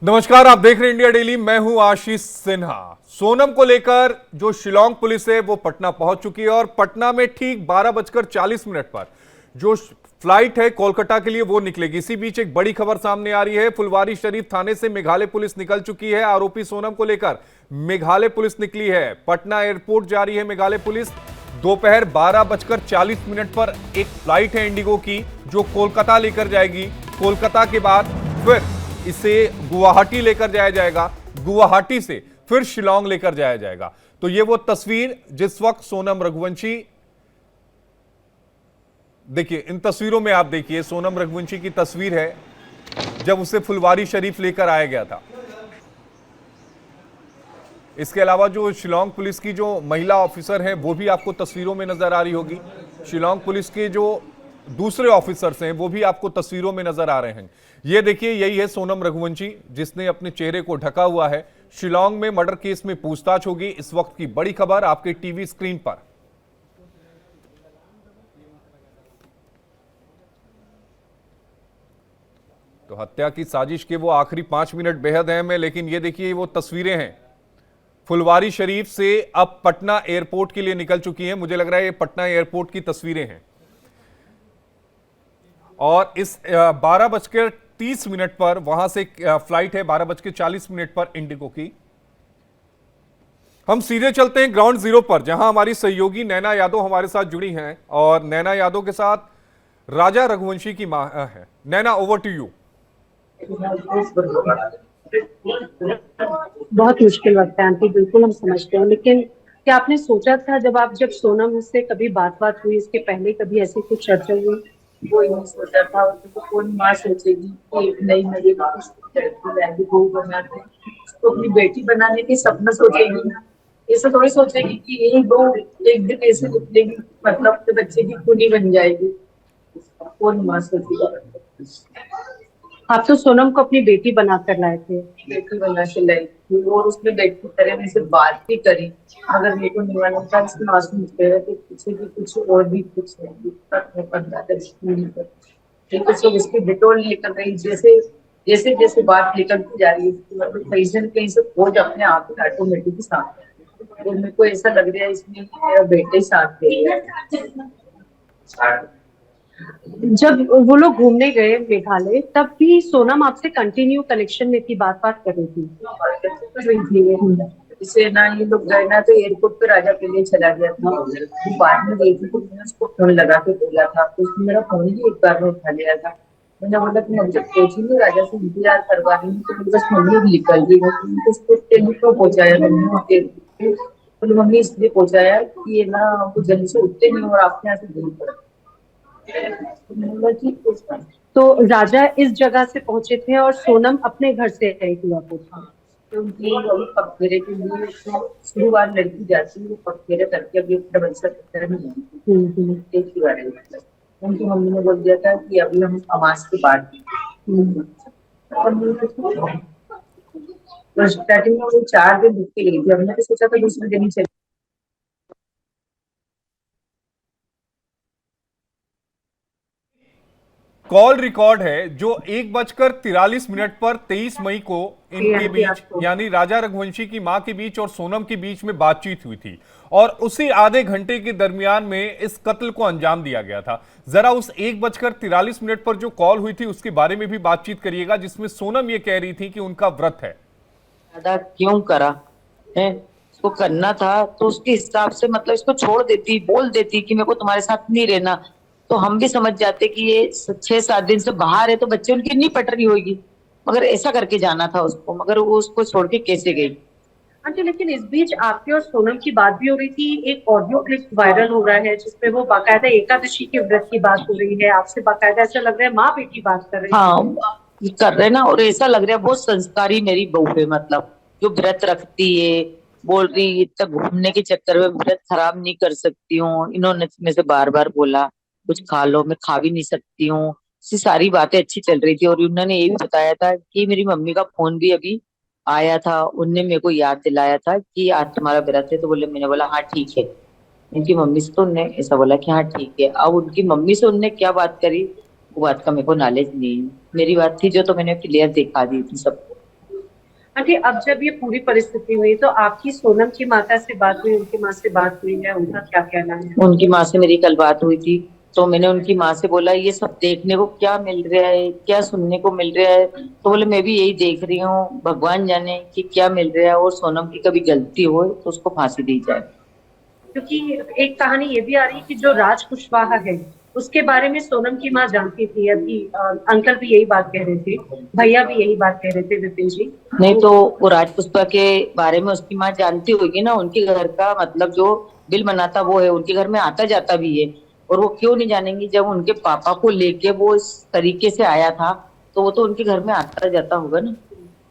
नमस्कार, आप देख रहे हैं इंडिया डेली। मैं हूं आशीष सिन्हा। सोनम को लेकर जो शिलांग पुलिस है वो पटना पहुंच चुकी है और पटना में ठीक 12:40 पर जो फ्लाइट है कोलकाता के लिए वो निकलेगी। इसी बीच एक बड़ी खबर सामने आ रही है। फुलवारी शरीफ थाने से मेघालय पुलिस निकल चुकी है। आरोपी सोनम को लेकर मेघालय पुलिस निकली है। पटना एयरपोर्ट जा रही है मेघालय पुलिस। दोपहर 12:40 पर एक फ्लाइट है इंडिगो की जो कोलकाता लेकर जाएगी। कोलकाता के बाद फिर इसे गुवाहाटी लेकर जाया जाएगा। गुवाहाटी से फिर शिलांग लेकर जाया जाएगा। तो ये वो तस्वीर जिस वक्त सोनम रघुवंशी, देखिए इन तस्वीरों में आप देखिए सोनम रघुवंशी की तस्वीर है जब उसे फुलवारी शरीफ लेकर आया गया था। इसके अलावा जो शिलांग पुलिस की जो महिला ऑफिसर हैं वो भी आपको तस्वीरों में नजर आ रही होगी। शिलांग पुलिस के जो दूसरे ऑफिसर्स हैं वो भी आपको तस्वीरों में नजर आ रहे हैं। ये देखिए, यही है सोनम रघुवंशी जिसने अपने चेहरे को ढका हुआ है। शिलांग में मर्डर केस में पूछताछ होगी। इस वक्त की बड़ी खबर आपके टीवी स्क्रीन पर। तो हत्या की साजिश के वो आखिरी 5 मिनट बेहद अहम है, लेकिन ये देखिए वो तस्वीरें हैं फुलवारी शरीफ से अब पटना एयरपोर्ट के लिए निकल चुकी हैं। मुझे लग रहा है ये पटना एयरपोर्ट की तस्वीरें हैं और इस 12:30 पर वहां से फ्लाइट है 12:40 पर इंडिगो की। हम सीधे चलते हैं ग्राउंड जीरो पर जहां हमारी सहयोगी नैना यादव हमारे साथ जुड़ी हैं और नैना यादव के साथ राजा रघुवंशी की मां है। नैना, ओवर टू यू। बहुत मुश्किल वक्त है आंटी, बिल्कुल हम समझते हैं। लेकिन क्या आपने सोचा था जब सोनम से कभी बात हुई, इसके पहले कभी ऐसी कुछ चर्चा हुई? वो नहीं सोचा था। तो कौन माँ सोचेगी कि एक नई मेरी लड़की बहू बना के उसको अपनी बेटी बनाने की सपना सोचेगी ना। ऐसे थोड़ी सोचेगी कि यही बहू एक दिन ऐसे निकलेगी, मतलब अपने बच्चे की खूनी बन जाएगी। कौन माँ सोचेगा। आप तो सोनम को अपनी बेटी बनाकर लाए थे। बेटी बना के लाई थी और उसने बेटी की तरह मेरे से बात भी करी, मगर मेरे को नहीं मालूम था इसके आंसू निकले रहे थे पीछे भी कुछ और भी कुछ नहीं। तो सब उसकी डिटोल लेकर गई। जैसे जैसे जैसे बात निकलती जा रही है मतलब कहीं से कहीं से खोज अपने आप ही ऑटोमेटिक साथ। और मेरे को ऐसा लग रहा है इसमें मेरा बेटे ही साथ दे रहा है। जब वो लोग घूमने गए मेघालय, तब भी सोनम आपसे कंटिन्यू कनेक्शन में थी, बात कर रही थी। इसे ना ये लोग गए ना तो एयरपोर्ट पे राजा के लिए चला गया था। वो बाद में गई थी तो मैंने उसको फोन लगा के बोला था तो उसने मेरा फोन ही एक बार में उठा लिया था। मैंने बोला कि हम जब पहुंची राजा से इंतजार करवा रही हूँ तो मेरे बस मम्मी निकल रही है। उसको टेलीफोन पहुंचाया मम्मी तो मम्मी इसलिए पहुंचाया कि ये ना वो जल्दी से उठते नहीं और आपके यहाँ से दूर पड़ा। तो राजा इस जगह से पहुंचे थे और सोनम अपने घर से आई थी वापस। क्योंकि पगफेरे के लिए शुरुआत लड़की जाती है, वो पगफेरे करके अभी डबल सर नहीं एक ही बार उनकी मम्मी ने बोल दिया था कि अभी हम अमास के बाद स्टार्टिंग में वो 4 दिन रुक के गई थी। हमने तो सोचा था दूसरे दिन ही चली। कॉल रिकॉर्ड है जो 1:43 पर 23 मई को इनके बीच यानी राजा रघुवंशी की मां के बीच और सोनम के बीच में बातचीत हुई थी और उसी आधे घंटे के दरमियान में इस कत्ल को अंजाम दिया गया था। जरा उस 1:43 पर जो कॉल हुई थी उसके बारे में भी बातचीत करिएगा जिसमें सोनम ये कह रही थी कि उनका व्रत है। ज्यादा क्यों करा है, इसको करना था तो उसके हिसाब से मतलब इसको छोड़ देती, बोल देती कि मेरे को तुम्हारे साथ नहीं रहना, तो हम भी समझ जाते कि ये 6-7 दिन से बाहर है तो बच्चे उनकी नहीं पट रही होगी। मगर ऐसा करके जाना था उसको, मगर वो उसको छोड़ के कैसे गई। अच्छा, लेकिन इस बीच आपके और सोनम की बात भी हो रही थी। एक ऑडियो क्लिप वायरल हो रहा है जिसमें वो बाकायदा एकादशी के व्रत की बात हो रही है। आपसे बाकायदा ऐसा लग रहा है माँ बेटी बात कर रही है। हाँ कर रहे ना, और ऐसा लग रहा है बहुत संस्कारी मेरी बहू है, मतलब जो व्रत रखती है। बोल रही इतना घूमने के चक्कर में व्रत खराब नहीं कर सकती हूँ, इन्होंने में से बार बार बोला कुछ खा लो, मैं खा भी नहीं सकती हूँ। ऐसी सारी बातें अच्छी चल रही थी और उन्होंने ये भी बताया था कि मेरी मम्मी का फोन भी अभी आया था, उनने मेरे को याद दिलाया था कि आज तुम्हारा व्रत है। तो बोले, मैंने बोला हाँ ठीक है। उनकी मम्मी से तो उनने ऐसा बोला कि हाँ ठीक है। अब उनकी मम्मी से उनने क्या बात करी वो बात का मेरे को नॉलेज नहीं है। मेरी बात थी जो तो मैंने क्लियर दिखा दी थी सबको। आंटी, अब जब ये पूरी परिस्थिति हुई तो आपकी सोनम की माता से बात हुई, उनकी माँ से बात हुई है, उनका क्या कहना है? उनकी माँ से मेरी कल बात हुई थी, तो मैंने उनकी माँ से बोला ये सब देखने को क्या मिल रहा है, क्या सुनने को मिल रहा है। तो बोले मैं भी यही देख रही हूँ, भगवान जाने कि क्या मिल रहा है, और सोनम की कभी गलती हो तो उसको फांसी दी जाए। क्योंकि एक कहानी ये भी आ रही है कि जो राज कुशवाहा है उसके बारे में सोनम की माँ जानती थी। अभी अंकल भी यही बात कह रहे थे, भैया भी यही बात कह रहे थे, विपिन जी। नहीं तो वो राजपुष्पा के बारे में उसकी माँ जानती होगी ना, उनके घर का मतलब जो बिल बनाता वो है, उनके घर में आता जाता भी है। और वो क्यों नहीं जानेंगी, जब उनके पापा को लेके वो इस तरीके से आया था तो वो तो उनके घर में आता जाता होगा ना।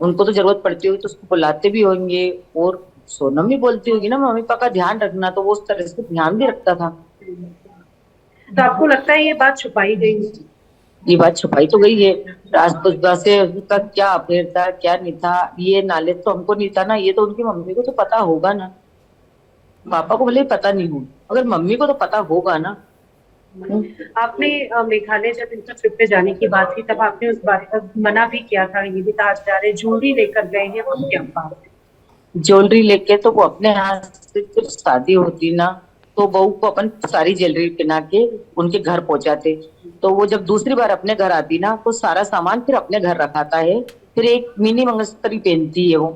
उनको तो जरूरत पड़ती होगी तो उसको बुलाते भी होंगे। और सोनम भी बोलती होगी ना मम्मी पापा का ध्यान रखना, तो वो उस तरह से ध्यान भी रखता था। तो आपको लगता है ये बात छुपाई गई है? ये बात छुपाई तो गई है। राजपुतरा से उसका क्या अफेयर था क्या नहीं था, ये नॉलेज तो हमको नहीं था ना, ये तो उनकी मम्मी को तो पता होगा ना। पापा को भले ही पता नहीं हो, मगर मम्मी को तो पता होगा ना। आपने मेघालय जब इनका ट्रिप पे जाने की बात थी तब आपने उस बात पर मना भी किया था, ये भी कहा जा रहा है ज्वेलरी लेकर गए हैं, वो क्या बात है? ज्वेलरी लेके तो वो अपने हाथ से जब शादी होती ना, तो बहू को अपन सारी ज्वेलरी पहना के उनके घर पहुंचाते। तो वो जब दूसरी बार अपने घर आती ना तो सारा सामान फिर अपने घर रखाता है, फिर एक मिनी मंगलसूत्र पहनती है वो।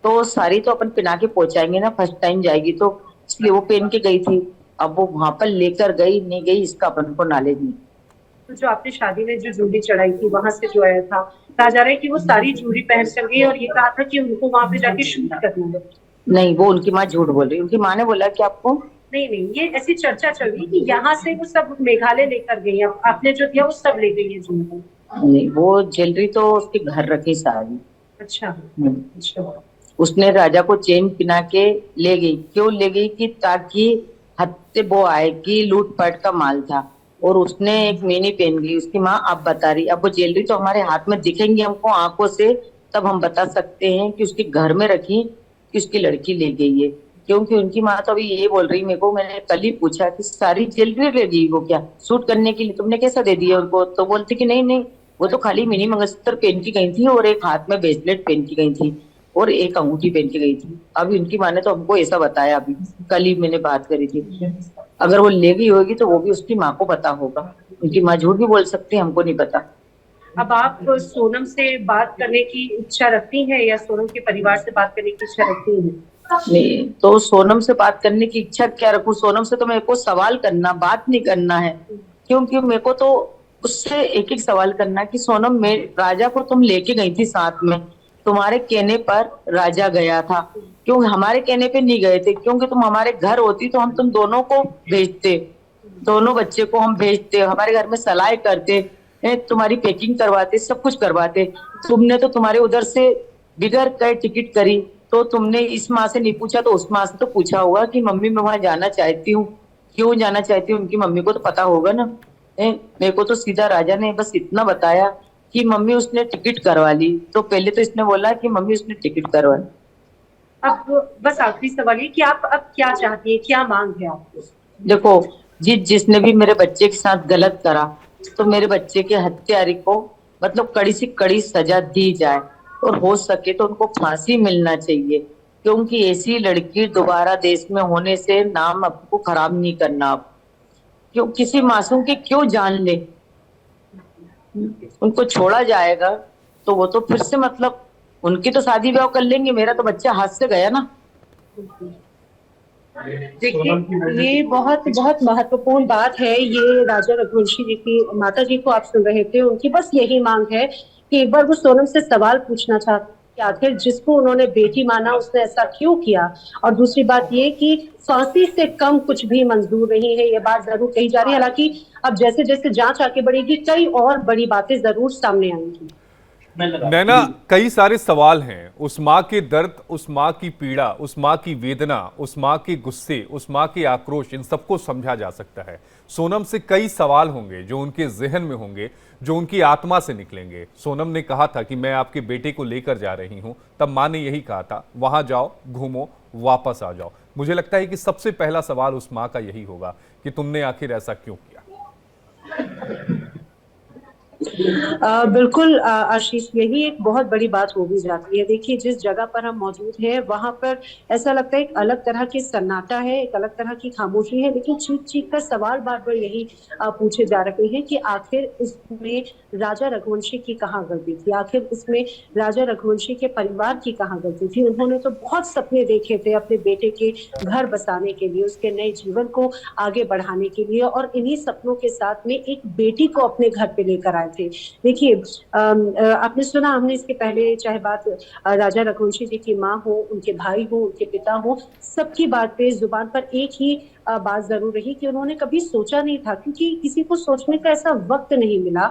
तो सारी तो अपन पहना के पहुंचाएंगे ना, फर्स्ट टाइम जाएगी तो, इसलिए वो पहन के गई थी। अब वो वहां पर लेकर गई नहीं गई इसका अपन को नॉलेज नहीं। तो जो आपने शादी में जो ज्वेलरी चढ़ाई थी वहां से जो आया था, कहा जा रहा है कि वो सारी ज्वेलरी पहन कर गई और ये कहा था कि उनको वहां पे जाके शूट करना है। नहीं, वो उनकी माँ झूठ बोल रही, उनकी माँ ने बोला कि आपको। नहीं नहीं, ये ऐसी चर्चा चल रही है कि यहाँ से वो सब मेघालय लेकर गई, अब आपने जो दिया वो सब ले गई है ज्वेलरी। नहीं, वो ज्वेलरी तो उसके घर रखी सारी। अच्छा। हम्म। अच्छा। उसने राजा को चेन पिना के ले गई, क्यों ले गई कि ताकि हत्ते वो आए कि लूटपाट का माल था। और उसने एक मिनी पहन गई, उसकी माँ अब बता रही। अब वो ज्वेलरी तो हमारे हाथ में दिखेंगी हमको आंखों से, तब हम बता सकते हैं कि उसके घर में रखी कि उसकी लड़की ले गई है। क्योंकि उनकी माँ तो अभी ये बोल रही मेरे को, मैंने कल ही पूछा कि सारी ज्वेलरी ले गई वो क्या शूट करने के लिए, तुमने कैसा दे दिया उनको? तो बोलती कि नहीं नहीं, वो तो खाली मिनी मंगलसूत्र पहन की गई थी और एक हाथ में ब्रेसलेट पहन की गई थी और एक अंगूठी पहन के गई थी। अभी उनकी माँ ने तो हमको ऐसा बताया, अभी कल ही मैंने बात करी थी। अगर वो ले गई होगी तो वो भी उसकी माँ को पता होगा, उनकी माँ झूठ भी बोल सकती है, हमको नहीं पता। अब आप सोनम से बात करने की इच्छा रखती हैं या सोनम के परिवार से बात करने की इच्छा रखती हैं? नहीं तो सोनम से बात करने की इच्छा क्या रखूं, सोनम से तो मेरे को सवाल करना, बात नहीं करना है। क्योंकि मेरे को तो उससे एक एक सवाल करना कि सोनम, मैं राजा को तुम लेके गई थी साथ में, तुम्हारे कहने पर राजा गया था, क्यों हमारे कहने पे नहीं गए थे? क्योंकि तुम हमारे घर होती तो हम तुम दोनों को भेजते, दोनों बच्चे को हम भेजते, हमारे घर में सलाह करते, तुम्हारी पैकिंग करवाते, सब कुछ करवाते। तुमने तो तुम्हारे उधर से बिगर कहे टिकट करी, तो तुमने इस माँ से नहीं पूछा तो उस माँ से तो पूछा होगा कि मम्मी मैं वहां जाना चाहती हूँ, क्यों जाना चाहती हूँ, उनकी मम्मी को तो पता होगा ना। मेरे को तो सीधा राजा ने बस इतना बताया कि मम्मी उसने टिकट करवा ली। तो पहले तो इसने बोला कि मम्मी उसने टिकट करवा ली। अब बस आखिरी सवाल ये कि आप अब क्या चाहती है, क्या मांग है आपको? देखो, जिसने भी मेरे बच्चे के साथ गलत करा तो मेरे बच्चे के हत्यारे को मतलब कड़ी से कड़ी सजा दी जाए, और हो सके तो उनको फांसी मिलना चाहिए। क्योंकि ऐसी लड़की दोबारा देश में होने से नाम आपको खराब नहीं करना। आप क्यों किसी मासूम की क्यों जान ले? उनको छोड़ा जाएगा तो वो तो फिर से मतलब उनकी तो शादी ब्याह कर लेंगे, मेरा तो बच्चा हाथ से गया ना। देखिए, ये बहुत बहुत महत्वपूर्ण बात है। ये राजा रघुवंशी जी की माता जी को आप सुन रहे थे, उनकी बस यही मांग है कि एक बार वो सोनम से सवाल पूछना चाहते कि आखिर जिसको उन्होंने बेटी माना उसने ऐसा क्यों किया। और दूसरी बात ये कि फांसी से कम कुछ भी मंजूर नहीं है, ये बात जरूर कही जा रही है। हालांकि अब जैसे जैसे जांच आगे बढ़ेगी कई और बड़ी बातें जरूर सामने आएंगी। नैना, कई सारे सवाल हैं। उस माँ के दर्द, उस माँ की पीड़ा, उस माँ की वेदना, उस माँ के गुस्से, उस माँ के आक्रोश, इन सबको समझा जा सकता है। सोनम से कई सवाल होंगे जो उनके जहन में होंगे, जो उनकी आत्मा से निकलेंगे। सोनम ने कहा था कि मैं आपके बेटे को लेकर जा रही हूं, तब माँ ने यही कहा था वहां जाओ, घूमो, वापस आ जाओ। मुझे लगता है कि सबसे पहला सवाल उस माँ का यही होगा कि तुमने आखिर ऐसा क्यों किया। बिल्कुल आशीष, यही एक बहुत बड़ी बात हो भी जाती है। देखिए, जिस जगह पर हम मौजूद हैं वहां पर ऐसा लगता है एक अलग तरह की सन्नाटा है, एक अलग तरह की खामोशी है, लेकिन चीख चीख कर सवाल बार बार यही पूछे जा रहे हैं कि आखिर इसमें राजा रघुवंशी की कहाँ गलती थी, आखिर इसमें राजा रघुवंशी के परिवार की कहाँ गलती थी। उन्होंने तो बहुत सपने देखे थे अपने बेटे के घर बसाने के लिए, उसके नए जीवन को आगे बढ़ाने के लिए, और इन्हीं सपनों के साथ में एक बेटी को अपने घर पे लेकर आए थे। देखिए, आपने सुना, हमने इसके पहले चाहे बात राजा रघुवंशी जी की माँ हो, उनके भाई हो, उनके पिता हो, सबकी बात पे जुबान पर एक ही बात जरूर रही कि उन्होंने कभी सोचा नहीं था, क्योंकि किसी को सोचने का ऐसा वक्त नहीं मिला।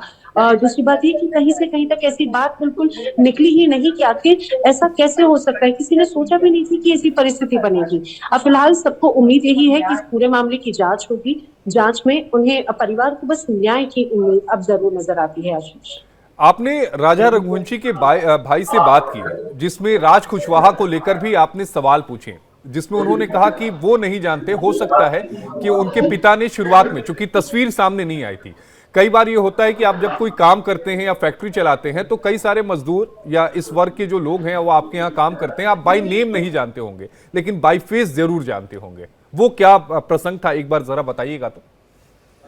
दूसरी बात ये कि कहीं से कहीं तक ऐसी बात बिल्कुल निकली ही नहीं कि आखिर ऐसा कैसे हो सकता है, किसी ने सोचा भी नहीं थी कि ऐसी परिस्थिति बनेगी। अब फिलहाल सबको उम्मीद यही है कि इस पूरे मामले की जांच होगी, जांच में उन्हें, परिवार को बस न्याय की उम्मीद अब जरूर नजर आती है आशीष। आपने राजा रघुवंशी के भाई से बात की, जिसमें राज कुशवाहा को लेकर भी आपने सवाल पूछे, जिसमें उन्होंने कहा कि वो नहीं जानते, हो सकता है कि उनके पिता ने शुरुआत में, चूंकि तस्वीर सामने नहीं आई थी, कई बार ये होता है कि आप जब कोई काम करते हैं या फैक्ट्री चलाते हैं तो कई सारे मजदूर या इस वर्ग के जो लोग हैं वो आपके यहाँ काम करते हैं, आप बाय नेम नहीं जानते होंगे लेकिन बाय फेस जरूर जानते होंगे। वो क्या प्रसंग था, एक बार जरा बताइएगा तो।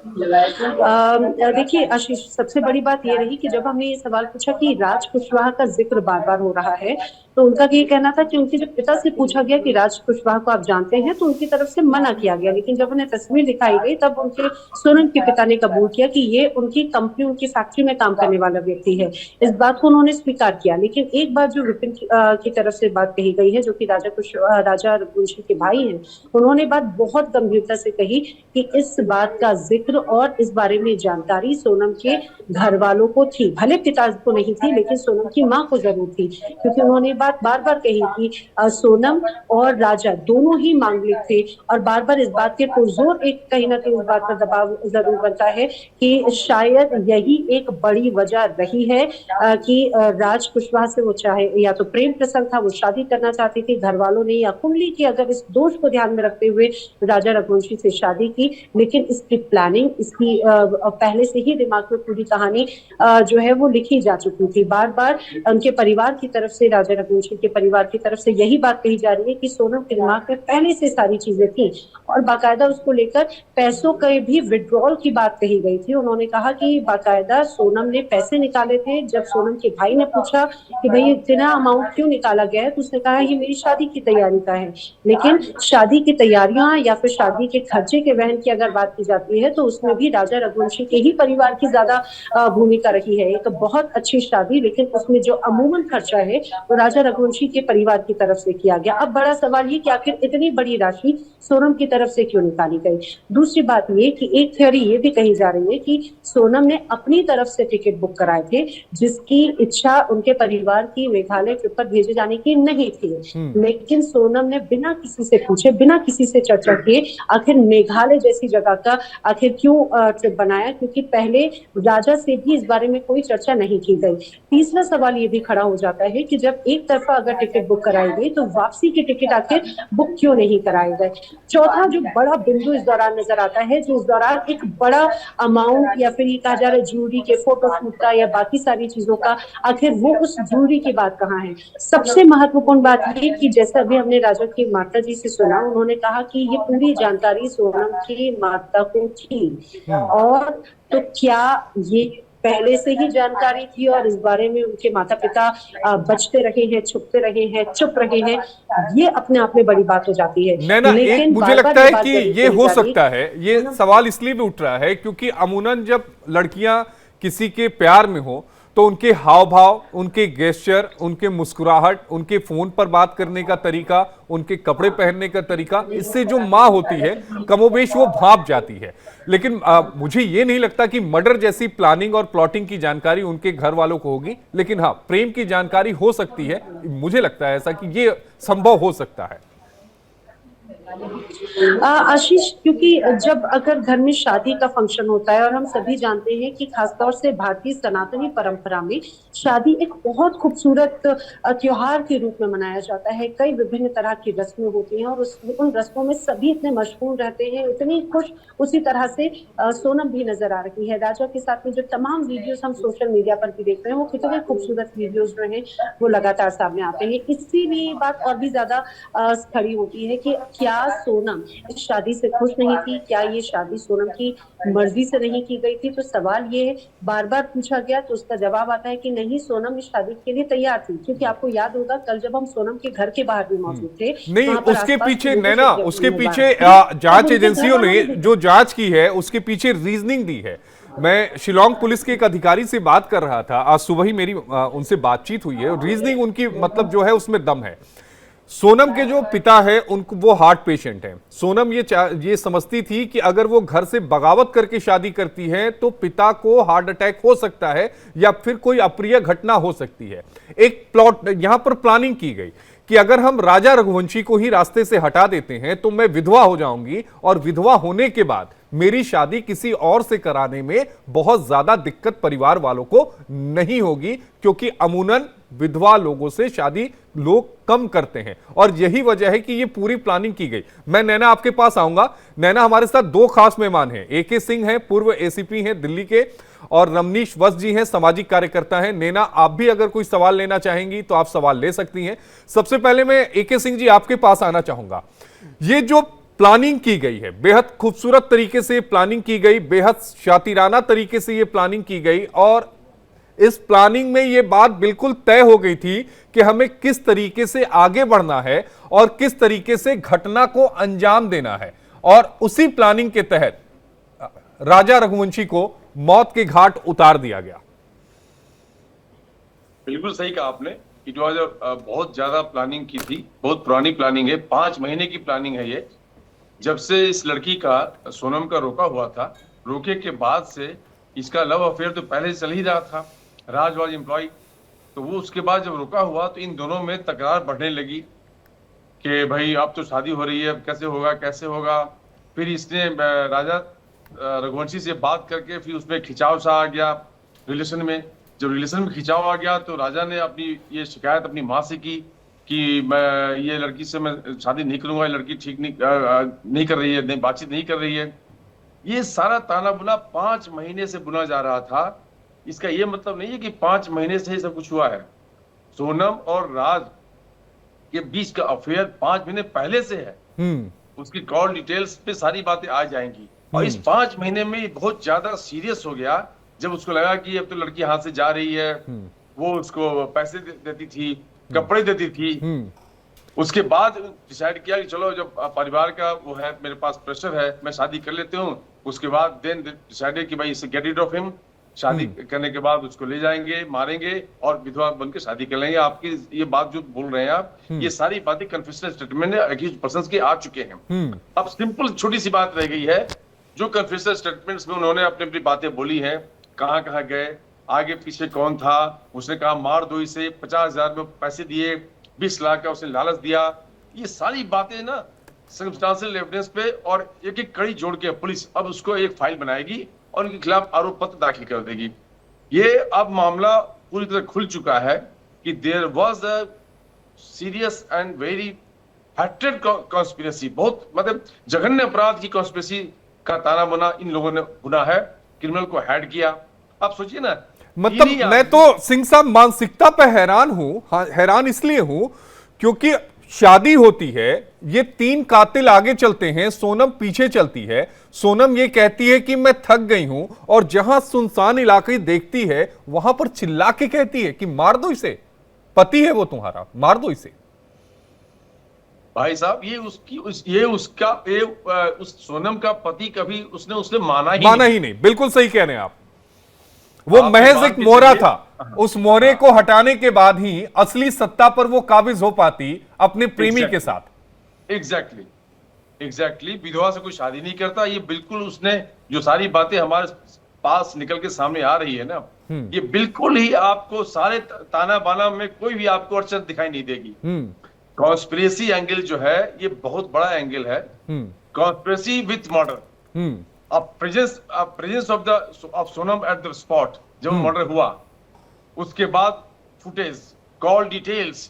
देखिए आशीष, सबसे बड़ी बात ये रही कि जब हमने ये सवाल पूछा कि राज कुशवाहा का जिक्र बार बार हो रहा है, तो उनका ये कहना था कि उनके जब पिता से पूछा गया कि राज कुशवाहा को आप जानते हैं, तो उनकी तरफ से मना किया गया। लेकिन जब उन्हें तस्वीर दिखाई गई तब उनके सोनम के पिता ने कबूल किया कि ये उनकी कंपनी, उनकी फैक्ट्री में काम करने वाला व्यक्ति है। इस बात को उन्होंने स्वीकार किया। लेकिन एक बात जो विपिन की तरफ से बात कही गई है, जो कि राजा रघुवंशी के भाई हैं, उन्होंने बात बहुत गंभीरता से कही कि इस बात का जिक्र और इस बारे में जानकारी सोनम के घर वालों को थी, भले पिता को नहीं थी लेकिन सोनम की मां को जरूर थी, क्योंकि उन्होंने बात बार बार कही कि सोनम और राजा दोनों ही मांगलिक थे। और बार बार इस बात के पुरजोर एक कहीं ना कहीं इस बात पर दबाव जरूर बनता है कि शायद यही एक बड़ी वजह रही है कि राज कुशवाहा से वो चाहे या तो प्रेम प्रसंग था, वो शादी करना चाहती थी, घर वालों ने या कुंडली की अगर इस दोष को ध्यान में रखते हुए राजा रघुवंशी से शादी की, लेकिन इसकी प्लानिंग, इसकी पहले से ही दिमाग में पूरी कहानी जो है वो लिखी जा चुकी थी। बार बार उनके परिवार की तरफ से, राजा रघुवंशी के परिवार की तरफ से यही बात कही जा रही है कि सोनम के दिमाग में पहले से सारी चीजें थी, और बाकायदा उसको लेकर पैसों के भी विड्रॉल की बात कही गई थी। उन्होंने कहा कि बाकायदा सोनम ने पैसे निकाले थे। जब सोनम के भाई ने पूछा कि भाई इतना अमाउंट क्यों निकाला गया है, तो उसने कहा ये मेरी शादी की तैयारी का है। लेकिन शादी की तैयारियां या फिर शादी के खर्चे के वहन की अगर बात की जाती है तो उसमें भी राजा रघुवंशी के ही परिवार की ज्यादा भूमिका रही है। एक बहुत अच्छी शादी, लेकिन उसमें जो अमूमन खर्चा है वो राजा रघुवंशी के परिवार की तरफ से किया गया। अब बड़ा सवाल ये कि आखिर इतनी बड़ी राशि सोनम की तरफ से क्यों निकाली गई। दूसरी बात ये कि एक थ्योरी ये भी कही जा रही है कि सोनम ने अपनी तरफ से टिकट बुक कराए थे, जिसकी इच्छा उनके परिवार की मेघालय ट्रिप पर भेजे जाने की नहीं थी। लेकिन सोनम ने बिना किसी से पूछे, बिना किसी से चर्चा किए आखिर मेघालय जैसी जगह का आखिर क्यों ट्रिप बनाया, क्योंकि पहले राजा से भी इस बारे में कोई चर्चा नहीं की गई। तीसरा सवाल ये भी खड़ा हो जाता है कि जब एक तरफा अगर टिकट बुक कराई गई तो वापसी की टिकट आखिर बुक क्यों नहीं कराए गए। चौथा जो बड़ा बिंदु इस दौरान नजर आता है, जो इस दौरान एक बड़ा अमाउंट या फिर ये कहा जा रहा है ज्वेलरी के, फोटो शूट का या बाकी सारी चीजों का, आखिर वो उस ज्वेलरी की बात कहाँ है। सबसे महत्वपूर्ण बात ये कि जैसा अभी हमने राजा की माता जी से सुना, उन्होंने कहा कि ये पूरी जानकारी सोनम की माता को थी। और तो क्या ये पहले से ही जानकारी थी और इस बारे में उनके माता पिता बचते रहे हैं, छुपते रहे हैं, चुप रहे हैं, ये अपने आप में बड़ी बात हो जाती है। नैना, एक मुझे लगता है कि ये हो सकता है, ये सवाल इसलिए भी उठ रहा है क्योंकि अमूमन जब लड़कियां किसी के प्यार में हो तो उनके हाव भाव, उनके गेस्चर, उनके मुस्कुराहट, उनके फोन पर बात करने का तरीका, उनके कपड़े पहनने का तरीका, इससे जो माँ होती है कमोबेश वो भाप जाती है। लेकिन मुझे ये नहीं लगता कि मर्डर जैसी प्लानिंग और प्लॉटिंग की जानकारी उनके घर वालों को होगी। लेकिन हाँ, प्रेम की जानकारी हो सकती है। मुझे लगता है ऐसा कि ये संभव हो सकता है। आशीष, क्योंकि जब अगर घर में शादी का फंक्शन होता है और हम सभी जानते हैं कि खासतौर से भारतीय सनातनी परंपरा में शादी एक बहुत खूबसूरत त्योहार के रूप में मनाया जाता है। कई विभिन्न तरह की रस्में होती हैं और उन रस्मों में सभी इतने मशगूल रहते हैं, इतनी खुश। उसी तरह से सोनम भी नजर आ रही है राजा के साथ में। जो तमाम वीडियोस हम सोशल मीडिया पर भी देख रहे हैं, वो कितने खूबसूरत वीडियोस जो हैं वो लगातार सामने आते हैं। इससे भी बात और भी ज्यादा खड़ी होती है कि क्या सोनम इस शादी से खुश नहीं थी, क्या ये शादी सोनम की मर्जी से नहीं की गई थी। तो सवाल ये बार बार पूछा गया तो उसका जवाब आता है कि नहीं, सोनम इस शादी के लिए तैयार थी। क्योंकि आपको याद होगा कल जब हम सोनम के घर के बाहर भी मौजूद थे, नहीं, वहां पर उसके आसपास पीछे लोगों से नैना, जब उसके उन्होंने पीछे बात की, जांच तब उनके एजेंसियों घर ने वालों जो जांच की है उसके पीछे रीजनिंग दी है। मैं शिलोंग पुलिस के एक अधिकारी से बात कर रहा था, आज सुबह ही मेरी उनसे बातचीत हुई है। रीजनिंग उनकी मतलब जो है उसमें दम है। सोनम के जो पिता है उनको, वो हार्ट पेशेंट हैं। सोनम ये समझती थी कि अगर वो घर से बगावत करके शादी करती है तो पिता को हार्ट अटैक हो सकता है या फिर कोई अप्रिय घटना हो सकती है। एक प्लॉट यहां पर प्लानिंग की गई कि अगर हम राजा रघुवंशी को ही रास्ते से हटा देते हैं तो मैं विधवा हो जाऊंगी और विधवा होने के बाद मेरी शादी किसी और से कराने में बहुत ज्यादा दिक्कत परिवार वालों को नहीं होगी, क्योंकि अमूमन विधवा लोगों से शादी लोग कम करते हैं। और यही वजह है कि ये पूरी प्लानिंग की गई। मैं नैना आपके पास आऊंगा। नैना, हमारे साथ दो खास मेहमान हैं। AK सिंह हैं, पूर्व ACP हैं दिल्ली के, और रमनीश वत्स जी हैं, सामाजिक कार्यकर्ता हैं। नैना, आप भी अगर कोई सवाल लेना चाहेंगी तो आप सवाल ले सकती हैं। सबसे पहले मैं AK सिंह जी आपके पास आना चाहूंगा। ये जो प्लानिंग की गई है, बेहद खूबसूरत तरीके से प्लानिंग की गई, बेहद शातिराना तरीके से ये प्लानिंग की गई, और इस प्लानिंग में ये बात बिल्कुल तय हो गई थी कि हमें किस तरीके से आगे बढ़ना है और किस तरीके से घटना को अंजाम देना है। और उसी प्लानिंग के तहत राजा रघुवंशी को मौत के घाट उतार दिया गया। बिल्कुल सही कहा आपने कि जो आज बहुत ज्यादा प्लानिंग की थी, बहुत पुरानी प्लानिंग है, 5 महीने की प्लानिंग है ये। जब से इस लड़की का, सोनम का रोका हुआ था, रोके के बाद से इसका लव अफेयर तो पहले से चल ही रहा था, राजवाज एम्प्लॉय। तो वो उसके बाद जब रुका हुआ तो इन दोनों में तकरार बढ़ने लगी कि भाई अब तो शादी हो रही है, अब कैसे होगा कैसे होगा। फिर इसने राजा रघुवंशी से बात करके फिर उसमें खिंचाव सा आ गया रिलेशन में। जब रिलेशन में खिंचाव आ गया तो राजा ने अपनी ये शिकायत अपनी माँ से की कि मैं ये लड़की से मैं शादी नहीं करूंगा, ये लड़की ठीक नहीं कर रही है, नहीं बातचीत नहीं कर रही है। ये सारा ताना बुना 5 महीने से बुना जा रहा था। इसका ये मतलब नहीं है कि 5 महीने से ही सब कुछ हुआ है। सोनम और राज के बीच का अफेयर 5 महीने पहले से है। उसकी कॉल डिटेल्स पे सारी बातें आ जाएंगी। और इस 5 महीने में ये बहुत ज्यादा सीरियस हो गया जब उसको लगा कि अब तो लड़की हाथ से जा रही है। वो उसको पैसे देती थी, कपड़े देती थी। उसके बाद डिसाइड किया कि चलो जब परिवार का वो है, मेरे पास प्रेशर है, मैं शादी कर लेती हूँ। उसके बाद देन डिसाइडेड कि भाई इसे गेट रिड ऑफ हिम। शादी करने के बाद उसको ले जाएंगे, मारेंगे और विधवा बनकर शादी कर लेंगे। आपकी ये बात जो बोल रहे हैं आप, ये सारी बातें कन्फेशनल स्टेटमेंट में एक्यूज्ड पर्संस के आ चुके हैं। अब सिंपल छोटी सी बात रह गई है, जो कन्फेशनल स्टेटमेंट्स में उन्होंने अपनी अपनी बातें बोली हैं, कहाँ कहाँ गए, आगे पीछे कौन था। उसने कहा मार दो इसे, 50,000 में पैसे दिए, 20 लाख का उसने लालच दिया। ये सारी बातें ना सर्कमस्टेंशियल एविडेंस पे, और एक एक कड़ी जोड़ के पुलिस अब उसको एक फाइल बनाएगी और उनके खिलाफ आरोप पत्र दाखिल कर देगी। ये अब मामला पूरी तरह खुल चुका है कि there was a serious and very hated conspiracy, बहुत मतलब जघन्य अपराध की कॉन्स्पिरेसी का ताना बना इन लोगों ने बुना है, क्रिमिनल को हेड किया। आप सोचिए ना, मतलब मैं तो सिंह साहब मानसिकता पे हैरान हूं। हाँ, हैरान इसलिए हूं क्योंकि शादी होती है, ये 3 कातिल आगे चलते हैं, सोनम पीछे चलती है। सोनम ये कहती है कि मैं थक गई हूं, और जहां सुनसान इलाके देखती है वहां पर चिल्ला के कहती है कि मार दो इसे, पति है वो तुम्हारा, मार दो इसे। भाई साहब, उस सोनम का पति कभी उसने माना ही नहीं। बिल्कुल सही कह रहे हैं आप। वो महज एक मोहरा था। उस मोहरे को हटाने के बाद ही असली सत्ता पर वो काबिज हो पाती अपने प्रेमी के साथ। एग्जैक्टली। विधवा से कोई शादी नहीं करता। ये बिल्कुल उसने जो सारी बातें हमारे पास निकल के सामने आ रही है ना, ये बिल्कुल ही आपको सारे ताना बाना में कोई भी आपको अड़चन दिखाई नहीं देगी। कॉन्स्पिरेसी एंगल जो है ये बहुत बड़ा एंगल है। Conspiracy with murder, presence of Sonam at the spot जब मर्डर हुआ, उसके बाद फुटेज, कॉल डिटेल्स,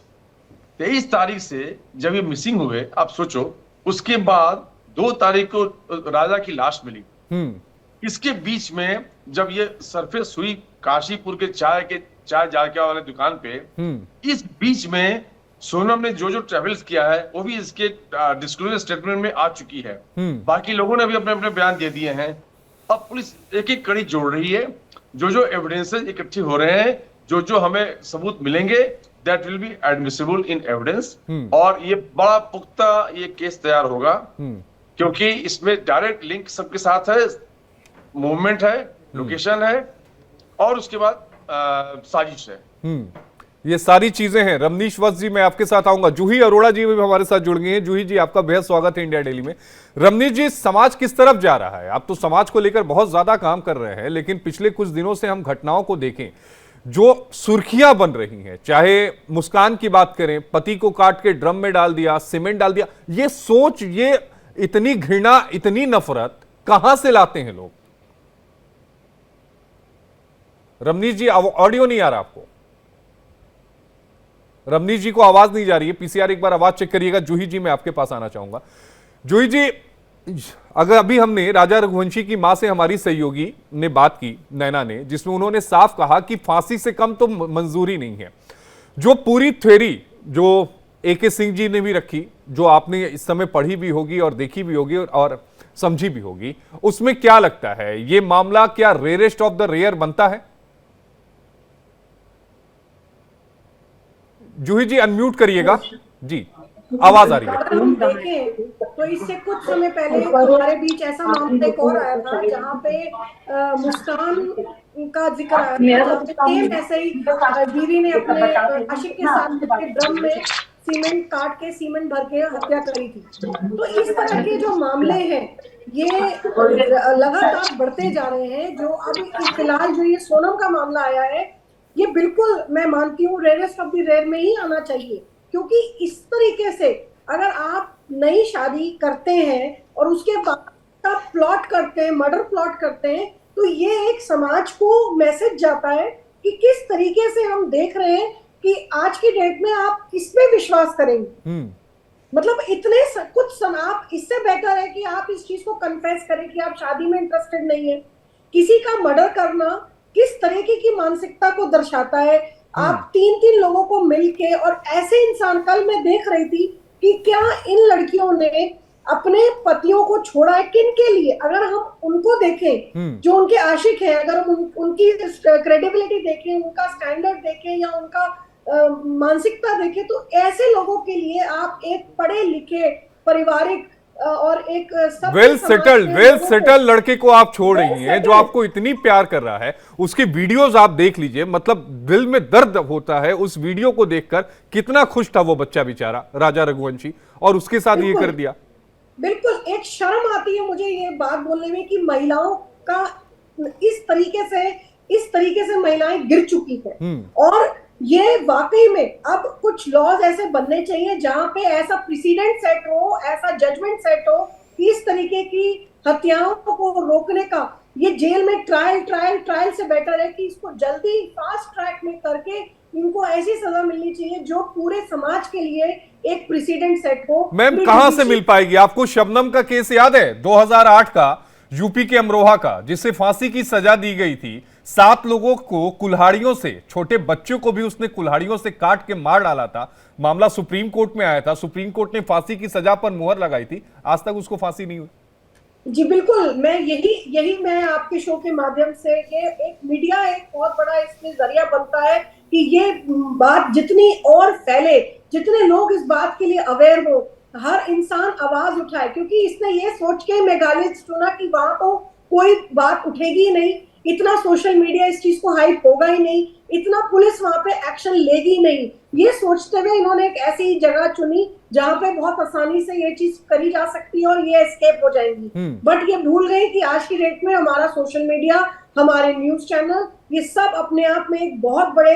23 तारीख से जब ये मिसिंग हुए, आप सोचो, उसके बाद 2 तारीख को राजा की लाश मिली। इसके बीच में जब ये सरफेस हुई काशीपुर के चाय जारके वाले दुकान पे, इस बीच में सोनम ने जो ट्रेवल्स किया है वो भी इसके डिस्क्लोजर स्टेटमेंट में आ चुकी है। बाकी लोगों ने भी अपने अपने बयान दे दिए हैं। अब पुलिस एक एक कड़ी जोड़ रही है, जो एविडेंसेस इकट्ठे हो रहे हैं, जो हमें सबूत मिलेंगे, that will be admissible in evidence, और ये बड़ा पुख्ता ये केस तैयार होगा, क्योंकि इसमें डायरेक्ट लिंक सबके साथ है, मूवमेंट है, लोकेशन है, और उसके बाद साजिश है। ये सारी चीजें हैं। रमनीश वत्स जी, मैं आपके साथ आऊंगा। जूही अरोड़ा जी भी हमारे साथ जुड़ गई हैं। जूही जी, आपका बेहद स्वागत है इंडिया डेली में। रमनीश जी, समाज किस तरफ जा रहा है? आप तो समाज को लेकर बहुत ज्यादा काम कर रहे हैं, लेकिन पिछले कुछ दिनों से हम घटनाओं को देखें जो सुर्खियां बन रही हैं, चाहे मुस्कान की बात करें, पति को काट के ड्रम में डाल दिया, सीमेंट डाल दिया, ये सोच, ये इतनी घृणा, इतनी नफरत कहां से लाते हैं लोग? रमनीश जी, ऑडियो नहीं आ रहा आपको? रमनीश जी को आवाज नहीं जा रही है। पीसीआर एक बार आवाज चेक करिएगा। जूही जी, मैं आपके पास आना चाहूंगा। जूही जी, अगर अभी हमने राजा रघुवंशी की मां से हमारी सहयोगी ने बात की, नैना ने, जिसमें उन्होंने साफ कहा कि फांसी से कम तो मंजूरी नहीं है। जो पूरी थ्योरी जो AK सिंह जी ने भी रखी, जो आपने इस समय पढ़ी भी होगी और देखी भी होगी और समझी भी होगी, उसमें क्या लगता है, ये मामला क्या रेयरेस्ट ऑफ द रेयर बनता है? जूही जी, अनम्यूट करिएगा जी, आवाज आ रही है। अगर हम देखें तो इससे कुछ समय पहले हमारे बीच ऐसा मामला एक और आया था जहाँ पे मुस्कान का जिक्र आया था, सेम ऐसे ही बीवी ने अपने आशिक के साथ ड्रम में सीमेंट काट के, सीमेंट भर के हत्या करी थी। तो इस तरह के जो मामले हैं ये लगातार बढ़ते जा रहे हैं। जो अभी फिलहाल जो ये सोनम का मामला आया है, ये बिल्कुल मैं मानती हूँ रेयरेस्ट ऑफ द रेयर में ही आना चाहिए, क्योंकि इस तरीके से अगर आप नई शादी करते हैं और उसके बाद आप प्लॉट करते हैं, मर्डर प्लॉट करते हैं, तो ये एक समाज को मैसेज जाता है कि किस तरीके से हम देख रहे हैं कि आज की डेट में आप किस पे विश्वास करेंगे। मतलब इतने कुछ आप, इससे बेहतर है कि आप इस चीज को कन्फेस करें कि आप शादी में इंटरेस्टेड नहीं है। किसी का मर्डर करना किस तरीके की मानसिकता को दर्शाता है। आप 3-3 लोगों को मिलके, और ऐसे इंसान, कल मैं देख रही थी कि क्या इन लड़कियों ने अपने पतियों को छोड़ा है, किन के लिए? अगर हम उनको देखें जो उनके आशिक हैं, अगर हम उनकी क्रेडिबिलिटी देखें, उनका स्टैंडर्ड देखें या उनका मानसिकता देखें, तो ऐसे लोगों के लिए आप एक पढ़े लिखे पारिवारिक और एक वेल सेटल लड़के को आप छोड़ रही हैं, जो आपको इतनी प्यार कर रहा है। उसकी वीडियोस आप देख लीजिए, मतलब दिल में दर्द होता है उस वीडियो को देखकर। कितना खुश था वो बच्चा बेचारा राजा रघुवंशी, और उसके साथ ये कर दिया। बिल्कुल एक शर्म आती है मुझे ये बात बोलने में कि महिलाओं का इस तरीके से महिलाएं गिर चुकी है। और ये वाकई में अब कुछ लॉज ऐसे बनने चाहिए जहां पे ऐसा प्रेसिडेंट सेट हो, ऐसा जजमेंट सेट हो कि इस तरीके की हत्याओं को रोकने का, ये जेल में ट्रायल से बेटर है कि इसको जल्दी फास्ट ट्रैक में करके इनको ऐसी सजा मिलनी चाहिए जो पूरे समाज के लिए एक प्रेसिडेंट सेट हो। मैम, कहां से मिल पाएगी? आपको शबनम का केस याद है, 2008 का, यूपी के अमरोहा का, जिससे फांसी की सजा दी गई थी। 7 लोगों को कुल्हाड़ियों से, छोटे बच्चों को भी उसने कुल्हाड़ियों से काट के मार डाला था। मामला सुप्रीम कोर्ट में आया था, सुप्रीम कोर्ट ने फांसी की सजा पर मुहर लगाई थी। आज तक उसको फांसी नहीं हुई। जी बिल्कुल, मैं यही मैं आपके शो के माध्यम से, ये एक मीडिया एक बहुत बड़ा इसमें जरिया बनता है कि ये बात जितनी और फैले, जितने लोग इस बात के लिए अवेयर हो, हर इंसान आवाज उठाए। क्योंकि इसने ये सोच के मेघालय चुना कि वहां तो कोई बात उठेगी नहीं, इतना सोशल मीडिया इस चीज को हाइप होगा ही नहीं, इतना पुलिस वहां पे एक्शन लेगी नहीं, ये सोचते हुए इन्होंने एक ऐसी जगह चुनी जहां पे बहुत आसानी से ये चीज करी जा सकती है और ये एस्केप हो जाएंगी। बट ये भूल गए कि आज की डेट में हमारा सोशल मीडिया, हमारे न्यूज चैनल, ये सब अपने आप में एक बहुत बड़े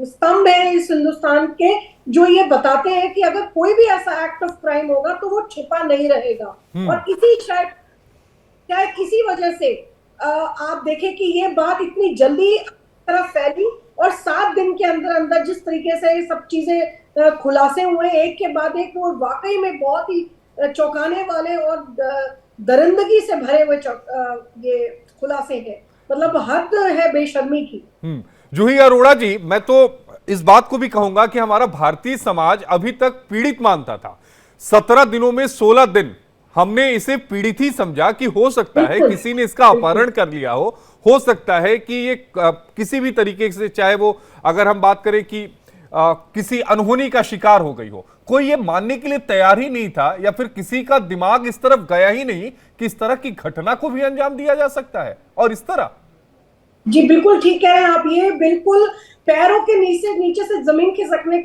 स्तंभ है इस हिंदुस्तान के, जो ये बताते हैं कि अगर कोई भी ऐसा एक्ट ऑफ क्राइम होगा तो वो छिपा नहीं रहेगा। और इसी शायद किसी वजह से आप देखें कि ये बात इतनी जल्दी तरफ फैली और 7 दिन के अंदर अंदर जिस तरीके से ये सब चीजें खुलासे हुए एक के बाद एक, वो वाकई में बहुत ही चौंकाने वाले और दरिंदगी से भरे हुए ये खुलासे हैं। मतलब हद है बेशर्मी की। जूही अरोड़ा जी, मैं तो इस बात को भी कहूंगा कि हमारा भारतीय समाज अभी तक पीड़ित मानता था। 17 दिनों में 16 दिन हमने इसे पीड़ित ही समझा कि हो सकता है किसी ने इसका अपहरण कर लिया हो सकता है कि ये किसी भी तरीके से, चाहे वो अगर हम बात करें कि किसी अनहोनी का शिकार हो गई हो, कोई ये मानने के लिए तैयार ही नहीं था, या फिर किसी का दिमाग इस तरफ गया ही नहीं कि इस तरह की घटना को भी अंजाम दिया जा सकता है। और इस तरह जी बिल्कुल ठीक कह रहे हैं आप, ये बिल्कुल पैरों के नीचे से जमीन खिसकने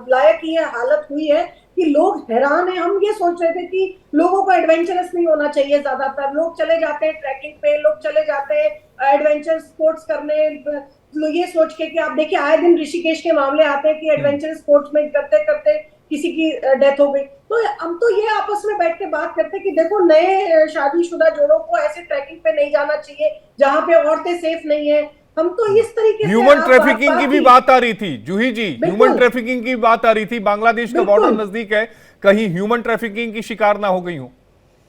लायक ये हालत हुई है कि लोग हैरान हैं। हम ये सोच रहे थे कि लोगों को एडवेंचरस नहीं होना चाहिए, ज्यादातर लोग चले जाते हैं ट्रैकिंग पे, लोग चले जाते हैं एडवेंचर स्पोर्ट्स करने, ये सोच के कि आप देखिए आए दिन ऋषिकेश के मामले आते हैं कि एडवेंचर स्पोर्ट्स में करते करते किसी की डेथ हो गई। तो हम तो ये आपस में बैठ के बात करते कि देखो नए शादीशुदा जोड़ों को ऐसे ट्रैकिंग पे नहीं जाना चाहिए जहां पे औरतें सेफ नहीं है। हम तो इस तरीके से ह्यूमन ट्रैफिकिंग की भी बात आ रही थी जूही जी, ह्यूमन ट्रैफिकिंग की बात आ रही थी। बांग्लादेश का बॉर्डर नजदीक है, कहीं ह्यूमन ट्रैफिकिंग की शिकार ना हो गई हो।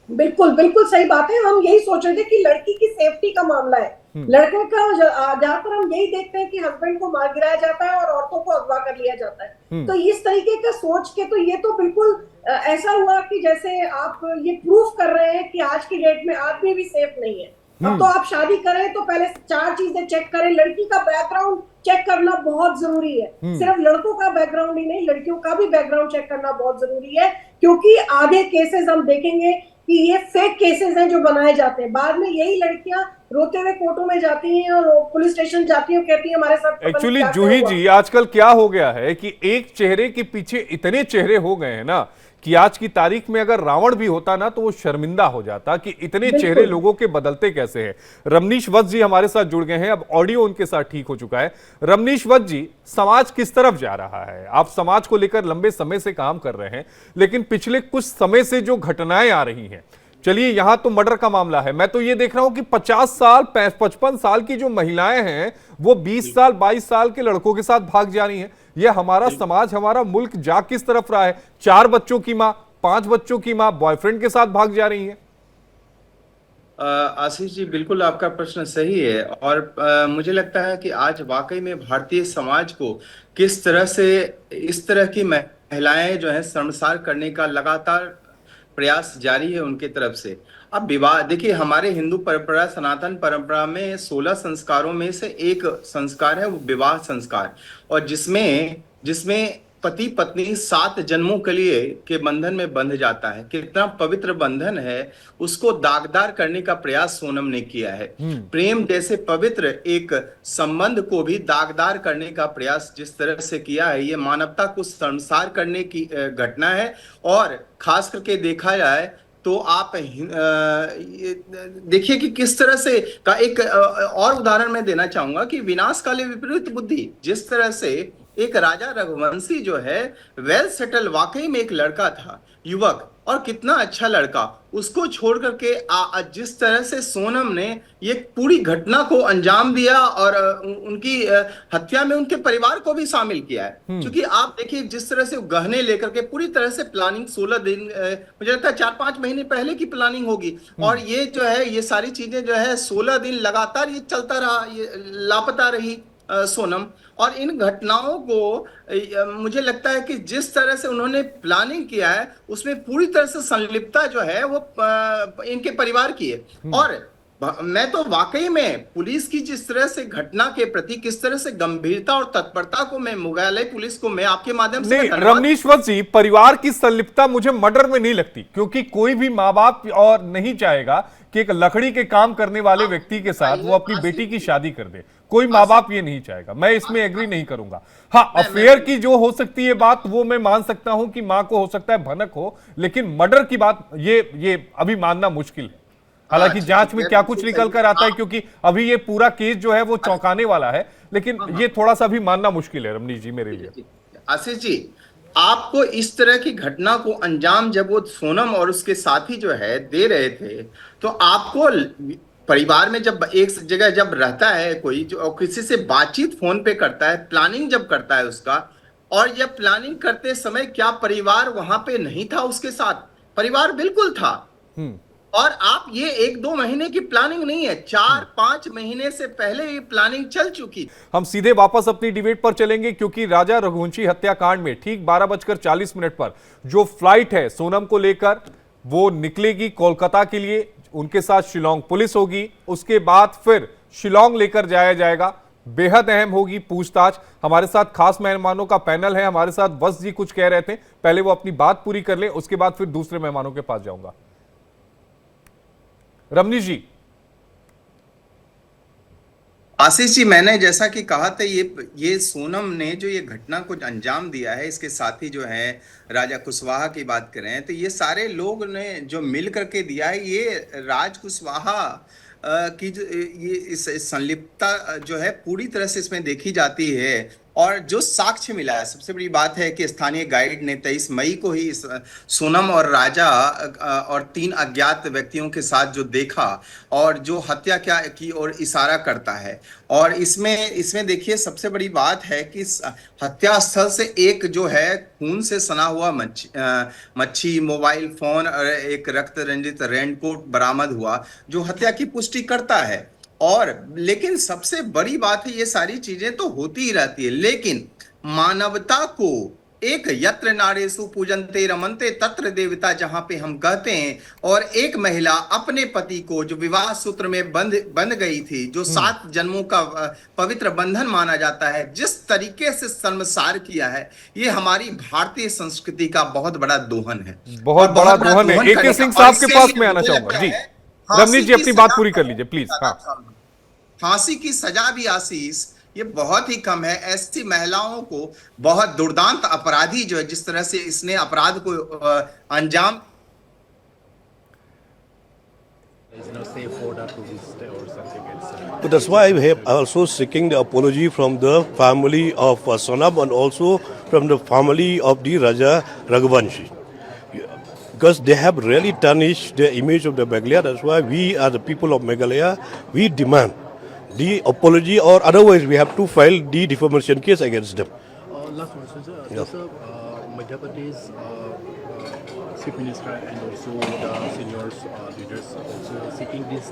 बिल्कुल सही बात है। हम यही सोच रहे थे कि लड़की की सेफ्टी का मामला है, लड़के का ज्यादातर हम यही देखते हैं कि हस्बैंड को मार गिराया जाता है और औरतों को अगवा कर लिया जाता है। तो इस तरीके का सोच के तो ये तो बिल्कुल ऐसा हुआ कि जैसे आप ये प्रूफ कर रहे हैं कि आज की डेट में आदमी भी सेफ नहीं है। अब तो आप शादी करें तो पहले 4 चीजें चेक करें। लड़की का बैकग्राउंड चेक करना बहुत जरूरी है, सिर्फ लड़कों का बैकग्राउंड ही नहीं, लड़कियों का भी बैकग्राउंड चेक करना बहुत जरूरी है, क्योंकि आधे केसेस हम देखेंगे कि ये फेक केसेस हैं जो बनाए जाते हैं। बाद में यही लड़कियां रोते हुए कोर्टों में जाती हैं और पुलिस स्टेशन जाती हैं, कहती हैं हमारे साथ। एक्चुअली जूही जी, आजकल क्या हो गया है कि एक चेहरे के पीछे इतने चेहरे हो गए हैं ना कि आज की तारीख में अगर रावण भी होता ना तो वो शर्मिंदा हो जाता कि इतने चेहरे लोगों के बदलते कैसे हैं। रमनीश वत्स जी हमारे साथ जुड़ गए हैं, अब ऑडियो उनके साथ ठीक हो चुका है। रमनीश वत्स जी, समाज किस तरफ जा रहा है? आप समाज को लेकर लंबे समय से काम कर रहे हैं, लेकिन पिछले कुछ समय से जो घटनाएं आ रही हैं, चलिए यहां तो मर्डर का मामला है, मैं तो ये देख रहा हूं कि 50 साल 55 साल की जो महिलाएं हैं वो 20 साल 22 साल के लड़कों के साथ भाग जा रही हैं। ये हमारा समाज, हमारा मुल्क जा किस तरफ रहा है? 4 बच्चों की मां, 5 बच्चों की मां बॉयफ्रेंड के साथ भाग जा रही है। आशीष जी, बिल्कुल आपका प्रश्न सही है। और मुझे लगता है कि आज वाकई में भारतीय समाज को किस तरह से इस तरह की महिलाएं जो है शर्मसार करने का लगातार प्रयास जारी है उनके तरफ से। अब विवाह देखिए, हमारे हिंदू परंपरा, सनातन परंपरा में 16 संस्कारों में से एक संस्कार है वो विवाह संस्कार, और जिसमें पति पत्नी 7 जन्मों के लिए के बंधन में बंध जाता है। कितना पवित्र बंधन है, उसको दागदार करने का प्रयास सोनम ने किया है। प्रेम जैसे पवित्र एक संबंध को भी दागदार करने का प्रयास जिस तरह से किया है, ये मानवता को शर्मसार करने की घटना है। और खास करके देखा जाए तो आप देखिए कि किस तरह से का एक और उदाहरण मैं देना चाहूंगा कि विनाश काले विपरीत बुद्धि, जिस तरह से एक राजा रघुवंशी जो है वेल सेटल, वाकई में एक लड़का था, युवक, और कितना अच्छा लड़का, उसको छोड़ करके जिस तरह से सोनम ने ये पूरी घटना को अंजाम दिया और उनकी हत्या में उनके परिवार को भी शामिल किया है। क्योंकि आप देखिए जिस तरह से गहने लेकर के पूरी तरह से प्लानिंग 16 दिन, मुझे लगता है 4-5 महीने पहले की प्लानिंग होगी, और ये जो है ये सारी चीजें जो है 16 दिन लगातार ये चलता रहा, ये लापता रही सोनम। और इन घटनाओं को मुझे लगता है कि जिस तरह से उन्होंने प्लानिंग किया है उसमें पूरी तरह से संलिप्तता जो है वो इनके परिवार की है। और मैं तो वाकई में पुलिस की जिस तरह से घटना के प्रति किस तरह से गंभीरता और तत्परता को मैं मुगलई पुलिस को मैं आपके माध्यम से रमनीश वत्स जी, परिवार की संलिप्तता मुझे मर्डर में नहीं लगती, क्योंकि कोई भी माँ बाप और नहीं चाहेगा कि एक लकड़ी के काम करने वाले व्यक्ति के साथ वो अपनी बेटी की शादी कर दे। कोई माँ बाप ये नहीं चाहेगा, मैं इसमें एग्री नहीं करूंगा। हाँ, अफेयर की जो हो सकती है बात वो मैं मान सकता हूं कि माँ को हो सकता है भनक हो, लेकिन मर्डर की बात ये अभी मानना मुश्किल है। हालांकि जांच में क्या कुछ निकल कर आता है, क्योंकि अभी ये पूरा केस जो है वो चौंकाने वाला है, लेकिन ये थोड़ा सा भी मानना मुश्किल है रमनीश जी मेरे लिए। आशीष जी, आपको इस तरह की घटना को अंजाम जब वो सोनम और उसके साथी जो है दे रहे थे, तो आपको परिवार में जब एक जगह जब रहता है कोई जो और किसी से बातचीत फोन पे करता है, प्लानिंग जब करता है उसका, और यह प्लानिंग करते समय क्या परिवार वहां पे नहीं था उसके साथ? परिवार बिल्कुल था। और आप ये 1-2 महीने की प्लानिंग नहीं है, 4-5 महीने से पहले ये प्लानिंग चल चुकी। हम सीधे वापस अपनी डिबेट पर चलेंगे, क्योंकि राजा रघुवंशी हत्याकांड में ठीक 12:40 पर जो फ्लाइट है सोनम को लेकर वो निकलेगी कोलकाता के लिए, उनके साथ शिलोंग पुलिस होगी, उसके बाद फिर शिलोंग लेकर जाया जाएगा। बेहद अहम होगी पूछताछ। हमारे साथ खास मेहमानों का पैनल है, हमारे साथ वत्स जी कुछ कह रहे थे, पहले वो अपनी बात पूरी कर ले, उसके बाद फिर दूसरे मेहमानों के पास जाऊंगा। रमनीश जी। आशीष जी, मैंने जैसा कि कहा था, ये सोनम ने जो ये घटना को अंजाम दिया है, इसके साथी जो है राजा कुशवाहा की बात करें तो ये सारे लोग ने जो मिल करके दिया है, ये राज कुशवाहा की जो ये इस संलिप्तता जो है पूरी तरह से इसमें देखी जाती है। और जो साक्ष्य मिला है, सबसे बड़ी बात है कि स्थानीय गाइड ने 23 मई को ही सोनम और राजा और 3 अज्ञात व्यक्तियों के साथ जो देखा और जो हत्या क्या की और इशारा करता है। और इसमें देखिए सबसे बड़ी बात है कि हत्या स्थल से एक जो है खून से सना हुआ मच्छी, मोबाइल फोन और एक रक्त रंजित रेनकोट बरामद हुआ, जो हत्या की पुष्टि करता है। और लेकिन सबसे बड़ी बात है, ये सारी चीजें तो होती ही रहती है, लेकिन मानवता को एक यत्र नारेषु पूजन्ते रमन्ते तत्र देवता जहां पे हम कहते हैं, और एक महिला अपने पति को जो विवाह सूत्र में बंध गई थी, जो 7 जन्मों का पवित्र बंधन माना जाता है, जिस तरीके से शर्मसार किया है, ये हमारी भारतीय संस्कृति का बहुत बड़ा दोहन है। बहुत बड़ा दोहन है। AK सिंह साहब के पास मैं आना चाहूंगा जी। रमनीश जी अपनी बात पूरी कर लीजिए प्लीज। हाँ, फांसी की सजा भी आशीष ये बहुत ही कम है। ऐसी महिलाओं को बहुत दुर्दांत अपराधी जो है, जिस तरह से इसने अपराध को अंजाम। So that's why we have also seeking the apology from the family of Sonam and also from the family of the Raja Raghuvanshi. Because they have really tarnished the image of the Meghalaya. That's why we are the people of Meghalaya, we demand the apology, or otherwise we have to file the defamation case against them. Last one, sir. There's a Madhya Pradesh Chief Minister and also the senior leaders also seeking this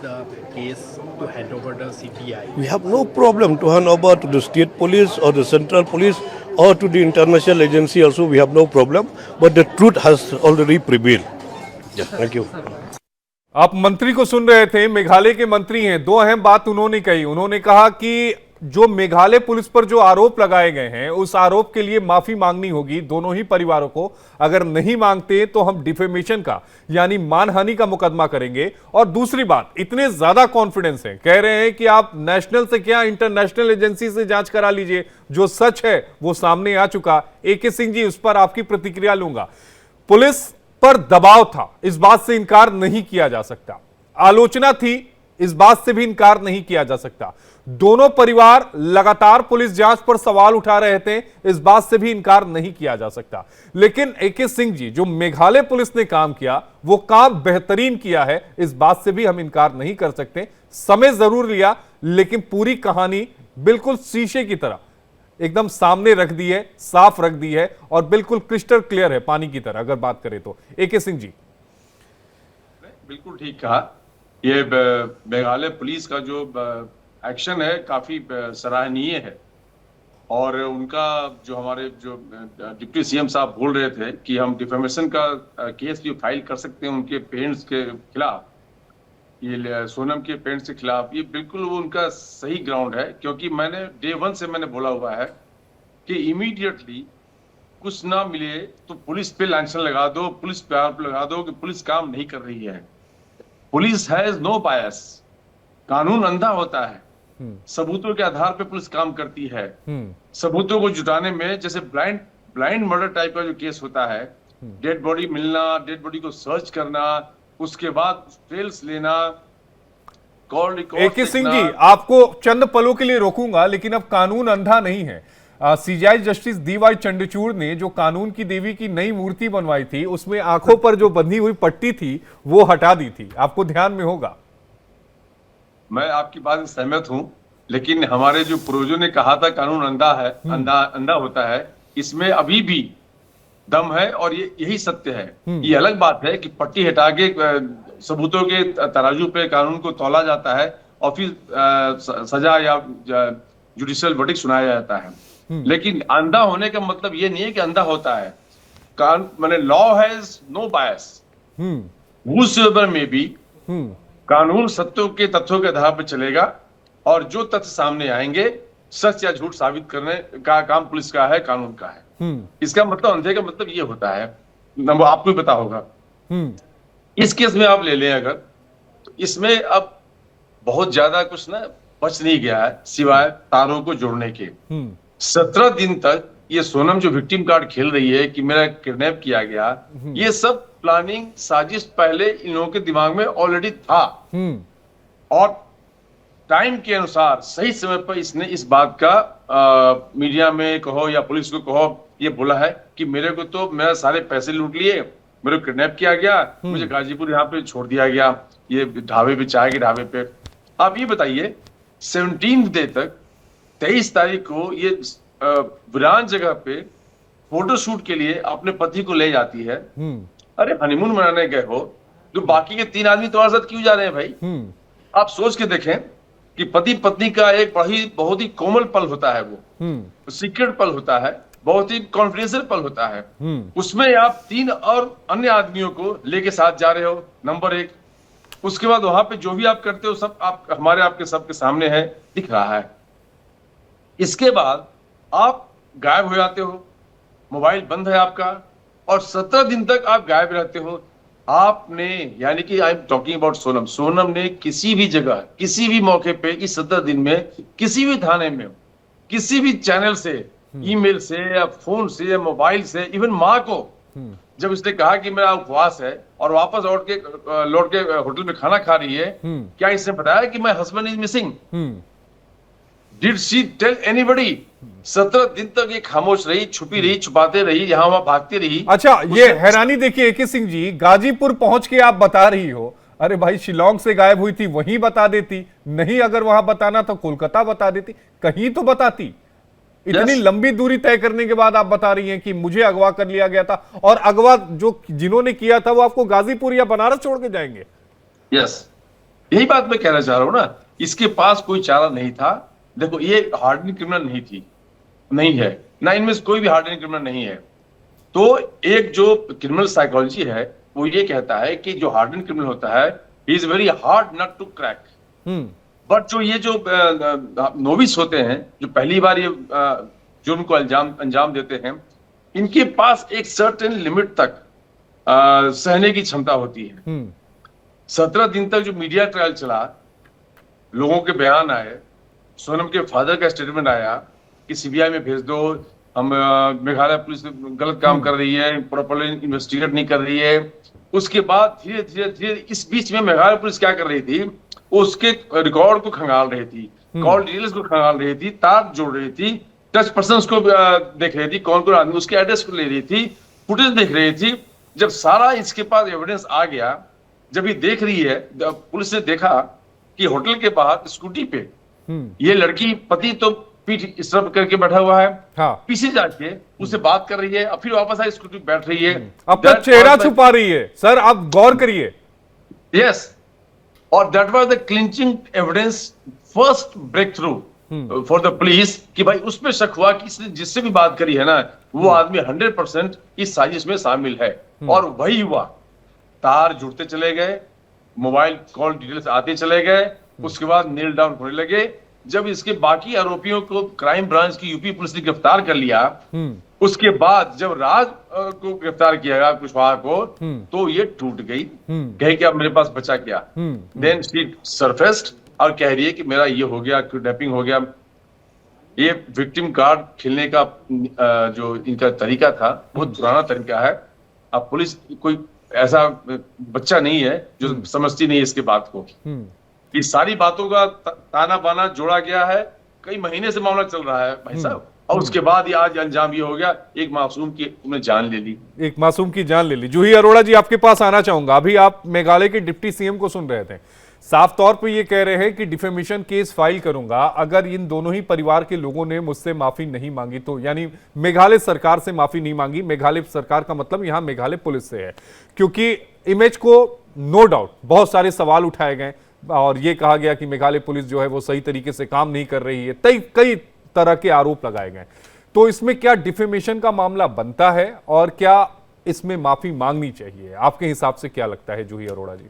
case to hand over the CBI. We have no problem to hand over to the state police or the central police or to the international agency also. We have no problem, but the truth has already prevailed. Yeah, thank you. आप मंत्री को सुन रहे थे, मेघालय के मंत्री हैं। 2 अहम बात उन्होंने कही। उन्होंने कहा कि जो मेघालय पुलिस पर जो आरोप लगाए गए हैं, उस आरोप के लिए माफी मांगनी होगी दोनों ही परिवारों को। अगर नहीं मांगते तो हम डिफेमेशन का यानी मानहानि का मुकदमा करेंगे। और दूसरी बात, इतने ज्यादा कॉन्फिडेंस है, कह रहे हैं कि आप नेशनल से क्या इंटरनेशनल एजेंसी से जांच करा लीजिए, जो सच है वो सामने आ चुका। AK सिंह जी, उस पर आपकी प्रतिक्रिया लूंगा। पुलिस पर दबाव था, इस बात से इनकार नहीं किया जा सकता। आलोचना थी, इस बात से भी इनकार नहीं किया जा सकता। दोनों परिवार लगातार पुलिस जांच पर सवाल उठा रहे थे, इस बात से भी इनकार नहीं किया जा सकता। लेकिन AK सिंह जी, जो मेघालय पुलिस ने काम किया वो काम बेहतरीन किया है, इस बात से भी हम इनकार नहीं कर सकते। समय जरूर लिया, लेकिन पूरी कहानी बिल्कुल शीशे की तरह एकदम सामने रख दी है, साफ रख दी है और बिल्कुल क्रिस्टल क्लियर है, पानी की तरह अगर बात करें तो। AK सिंह जी बिल्कुल ठीक कहा। ये मेघालय पुलिस का जो एक्शन है काफी सराहनीय है। और उनका जो हमारे जो डिप्टी CM साहब बोल रहे थे कि हम डिफेमेशन का केस भी फाइल कर सकते हैं उनके पेरेंट्स के खिलाफ, ये सोनम के पेरेंट्स के खिलाफ, ये बिल्कुल वो उनका सही ग्राउंड है। क्योंकि मैंने डे 1 से मैंने बोला हुआ है कि इमीडिएटली कुछ ना मिले तो पुलिस पे लांछन लगा दो, पुलिस पे आरोप लगा दो कि पुलिस काम नहीं कर रही है। पुलिस हैज नो बायस, कानून अंधा होता है। सबूतों के आधार पे पुलिस काम करती है। सबूतों को जुटाने में, जैसे ब्लाइंड मर्डर टाइप का जो केस होता है, डेड बॉडी मिलना, डेड बॉडी को सर्च करना, उसके बाद ट्रेल्स लेना, call record. AK Singh ji, आपको चंद पलों के लिए रोकूंगा, लेकिन अब कानून अंधा नहीं है। सीजेआई जस्टिस डीवाई चंद्रचूड़ ने जो कानून की देवी की नई मूर्ति बनवाई थी, उसमें आंखों पर जो बंधी हुई पट्टी थी वो हटा दी थी। आपको ध्यान में होगा। मैं आपकी बात से सहमत हूं, लेकिन हमारे जो पूर्वजों ने कहा था कानून अंधा है, अंधा होता है, इसमें अभी भी दम है और ये यही सत्य है। ये अलग बात है कि पट्टी हटा के सबूतों के तराजू पे कानून को तौला जाता है और फिर सजा या जुडिशियल वर्डिक्ट सुनाया जाता है। लेकिन अंधा होने का मतलब ये नहीं है कि अंधा होता है। माने law has no bias, whosoever may be. कानून सत्यों के तथ्यों के आधार पर चलेगा और जो तथ्य सामने आएंगे सच या झूठ साबित करने का काम पुलिस का है, कानून का है। इसका मतलब अंधे का मतलब ये होता है, वो आपको भी पता होगा। इस केस में आप ले लें अगर, तो इसमें अब बहुत ज्यादा कुछ ना बच नहीं गया है सिवाय तारों को जोड़ने के। 17 दिन तक ये सोनम जो विक्टिम कार्ड खेल रही है कि मेरा किडनैप किया गया, ये सब प्लानिंग साजिश पहले इन लोगों के दिमाग में ऑलरेडी था और टाइम के अनुसार सही समय पर इसने इस बात का मीडिया में कहो या पुलिस को कहो ये बोला है कि मेरे को तो मेरा सारे पैसे लूट लिए, मेरे को किडनैप किया गया, मुझे गाजीपुर यहाँ पे छोड़ दिया गया, ये ढाबे पे, चाय के ढाबे पे। आप ये बताइए 17 डे तक 23 तारीख को ये वीरान जगह पे फोटो शूट के लिए अपने पति को ले जाती है। अरे हनीमून मनाने गए हो तो बाकी के 3 आदमी तुम्हारे साथ क्यों जा रहे हैं भाई? आप सोच के देखें कि पति पत्नी का एक बहुत ही कोमल पल होता है, वो सीक्रेट पल होता है, बहुत ही कॉन्फिडेंशियल पल होता है। उसमें आप 3 और अन्य आदमियों को लेके साथ जा रहे हो, नंबर 1। उसके बाद वहां पे जो भी आप करते हो सब आपके सबके सामने है, दिख रहा है। इसके बाद आप गायब हो जाते हो, मोबाइल बंद है आपका और 17 दिन तक आप गायब रहते हो। आपने, यानी कि I am talking about Sonam ने किसी भी जगह, किसी भी मौके पे इस 17 दिन में किसी भी थाने में, किसी भी चैनल से, ईमेल से या फोन से या मोबाइल से, इवन माँ को जब इसने कहा कि मेरा उपवास है और वापस लौट के होटल में खाना खा रही है, क्या इसने बताया कि my husband is missing? Did she tell anybody? 17 दिन तक ये खामोश रही, छुपी रही, छुपाते रही, यहाँ वहां भागती रही। अच्छा, ये हैरानी देखिए एके सिंह जी, गाजीपुर पहुंच के आप बता रही हो, अरे भाई शिलोंग से गायब हुई थी वहीं बता देती, नहीं अगर वहां बताना तो कोलकाता बता देती, कहीं तो बताती। इतनी लंबी दूरी तय करने के बाद आप बता रही हैं कि मुझे अगवा कर लिया गया था, और अगवा जिन्होंने किया था वो आपको गाजीपुर या बनारस छोड़ के जाएंगे। यस, यही बात मैं कहना चाह रहा हूं ना, इसके पास कोई चारा नहीं था। देखो, ये हार्डनिंग क्रिमिनल नहीं है ना, इनमें से कोई भी हार्डनिंग क्रिमिनल नहीं है। तो एक जो क्रिमिनल साइकोलॉजी है वो ये कहता है कि जो हार्डनिंग क्रिमिनल होता है he is very hard nut to crack. But जो ये जो नोविस होते हैं, जो पहली बार ये जुर्म को अंजाम देते हैं, इनके पास एक सर्टेन लिमिट तक सहने की क्षमता होती है। 17 दिन तक जो मीडिया ट्रायल चला, लोगों के बयान आए, सोनम के फादर का स्टेटमेंट आया कि सीबीआई में भेज दो, हम मेघालय पुलिस गलत काम कर रही है, प्रॉपर्ली इन्वेस्टिगेट नहीं कर रही है। उसके बाद धीरे धीरे इस बीच में मेघालय पुलिस क्या कर रही थी, उसके रिकॉर्ड को खंगाल रही थी, कॉल डिटेल्स को खंगाल रही थी, तार जोड़ रही थी, टच पर्सन्स को देख रही थी, कौन कौन आदमी, उसके एड्रेस को ले रही थी, फुटेज देख रही थी। जब सारा इसके पास एविडेंस आ गया, जब ये देख रही है, पुलिस ने देखा कि होटल के बाहर स्कूटी पे ये लड़की, पति तो पीठ इस तरफ करके बैठा हुआ है, पीछे जाके उससे बात कर रही है, अब फिर वापस आई स्कूटी बैठ रही है, अपना चेहरा छुपा रही है। सर आप गौर करिए। यस, और that was the clinching evidence, first breakthrough for the police, कि भाई उसमें शक हुआ कि इसने जिससे भी बात करी है ना, वो आदमी 100% इस साजिश में शामिल है। और वही हुआ, तार जुड़ते चले गए, मोबाइल कॉल डिटेल्स आते चले गए, उसके बाद नील डाउन होने लगे। जब इसके बाकी आरोपियों को क्राइम ब्रांच की यूपी पुलिस ने गिरफ्तार कर लिया, उसके बाद जब राज को गिरफ्तार किया गया, कुशवाहा को, तो ये टूट गई, कहे कि अब मेरे पास बचा क्या। देन शी सरफेस्ड और कह रही है कि मेरा ये हो गया, किडनैपिंग हो गया। ये विक्टिम कार्ड खेलने का जो इनका तरीका था, बहुत पुराना तरीका है। अब पुलिस कोई ऐसा बच्चा नहीं है जो समझती नहीं है इसके बात को। इस सारी बातों का ताना बाना जोड़ा गया है, कई महीने से मामला चल रहा है भाई साहब, और उसके बाद ये आज अंजाम ये हो गया, एक मासूम की तुमने जान ले ली। एक मासूम की जान ले ली। जूही अरोड़ा जी, आपके पास आना चाहूंगा। अभी आप मेघालय के डिप्टी सीएम को सुन रहे थे, साफ तौर पे ये कह रहे हैं कि डिफेमेशन केस फाइल करूंगा अगर इन दोनों ही परिवार के लोगों ने मुझसे माफी नहीं मांगी तो, यानी मेघालय सरकार से माफी नहीं मांगी। मेघालय सरकार का मतलब यहां मेघालय पुलिस से है, क्योंकि इमेज को नो डाउट बहुत सारे सवाल उठाए गए और ये कहा गया कि मेघालय पुलिस जो है वो सही तरीके से काम नहीं कर रही है, कई तरह के आरोप लगाए गए। तो इसमें क्या डिफेमेशन का मामला बनता है और क्या इसमें माफी मांगनी चाहिए? आपके हिसाब से क्या लगता है जूही अरोड़ा जी?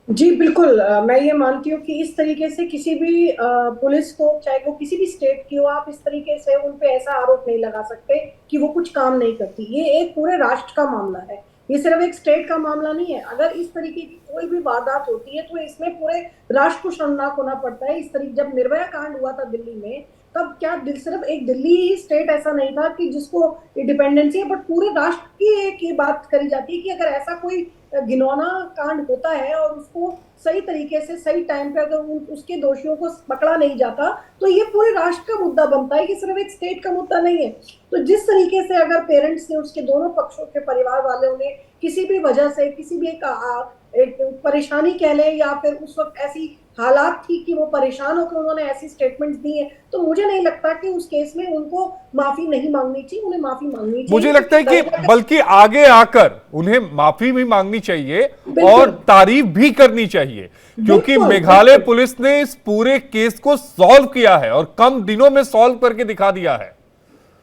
जी बिल्कुल, मैं ये मानती हूँ कि इस तरीके से किसी भी पुलिस को, चाहे वो किसी भी स्टेट की हो, आप इस तरीके से उन पे ऐसा आरोप नहीं लगा सकते कि वो कुछ काम नहीं करती। ये एक पूरे राष्ट्र का मामला है, ये सिर्फ एक स्टेट का मामला नहीं है। अगर इस तरीके की कोई भी वारदात होती है तो इसमें पूरे राष्ट्र को शर्मनाक होना पड़ता है। इस तरीके जब निर्भया कांड हुआ था दिल्ली में, तब क्या सिर्फ एक दिल्ली ही स्टेट ऐसा नहीं था कि जिसको डिपेंडेंसी है, बट पूरे राष्ट्र की एक ये बात करी जाती है कि अगर ऐसा कोई घिनौना कांड होता है और उसको सही तरीके से सही टाइम पे अगर उसके दोषियों को पकड़ा नहीं जाता तो ये पूरे राष्ट्र का मुद्दा बनता है, कि सिर्फ एक स्टेट का मुद्दा नहीं है। तो जिस तरीके से अगर पेरेंट्स ने, उसके दोनों पक्षों के परिवार वालों ने किसी भी वजह से किसी भी एक परेशानी कह लें या फिर उस वक्त ऐसी हालात थी कि वो परेशान होकर उन्होंने ऐसी स्टेटमेंट्स दी है, तो मुझे नहीं लगता कि उस केस में उनको माफी नहीं मांगनी चाहिए, उन्हें माफी मांगनी चाहिए। मुझे लगता है कि बल्कि आगे आकर उन्हें माफी भी मांगनी चाहिए और तारीफ भी करनी चाहिए, क्योंकि मेघालय पुलिस ने इस पूरे केस को सॉल्व किया है और कम दिनों में सॉल्व करके दिखा दिया है।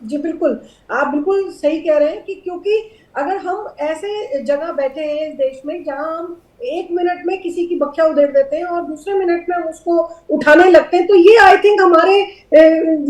जी बिल्कुल, आप बिल्कुल सही कह रहे हैं कि क्योंकि अगर हम ऐसे जगह बैठे हैं इस देश में जहां हम 1 मिनट में किसी की बख्या उधेड़ देते हैं और दूसरे मिनट में हम उसको उठाने लगते हैं, तो ये आई थिंक हमारे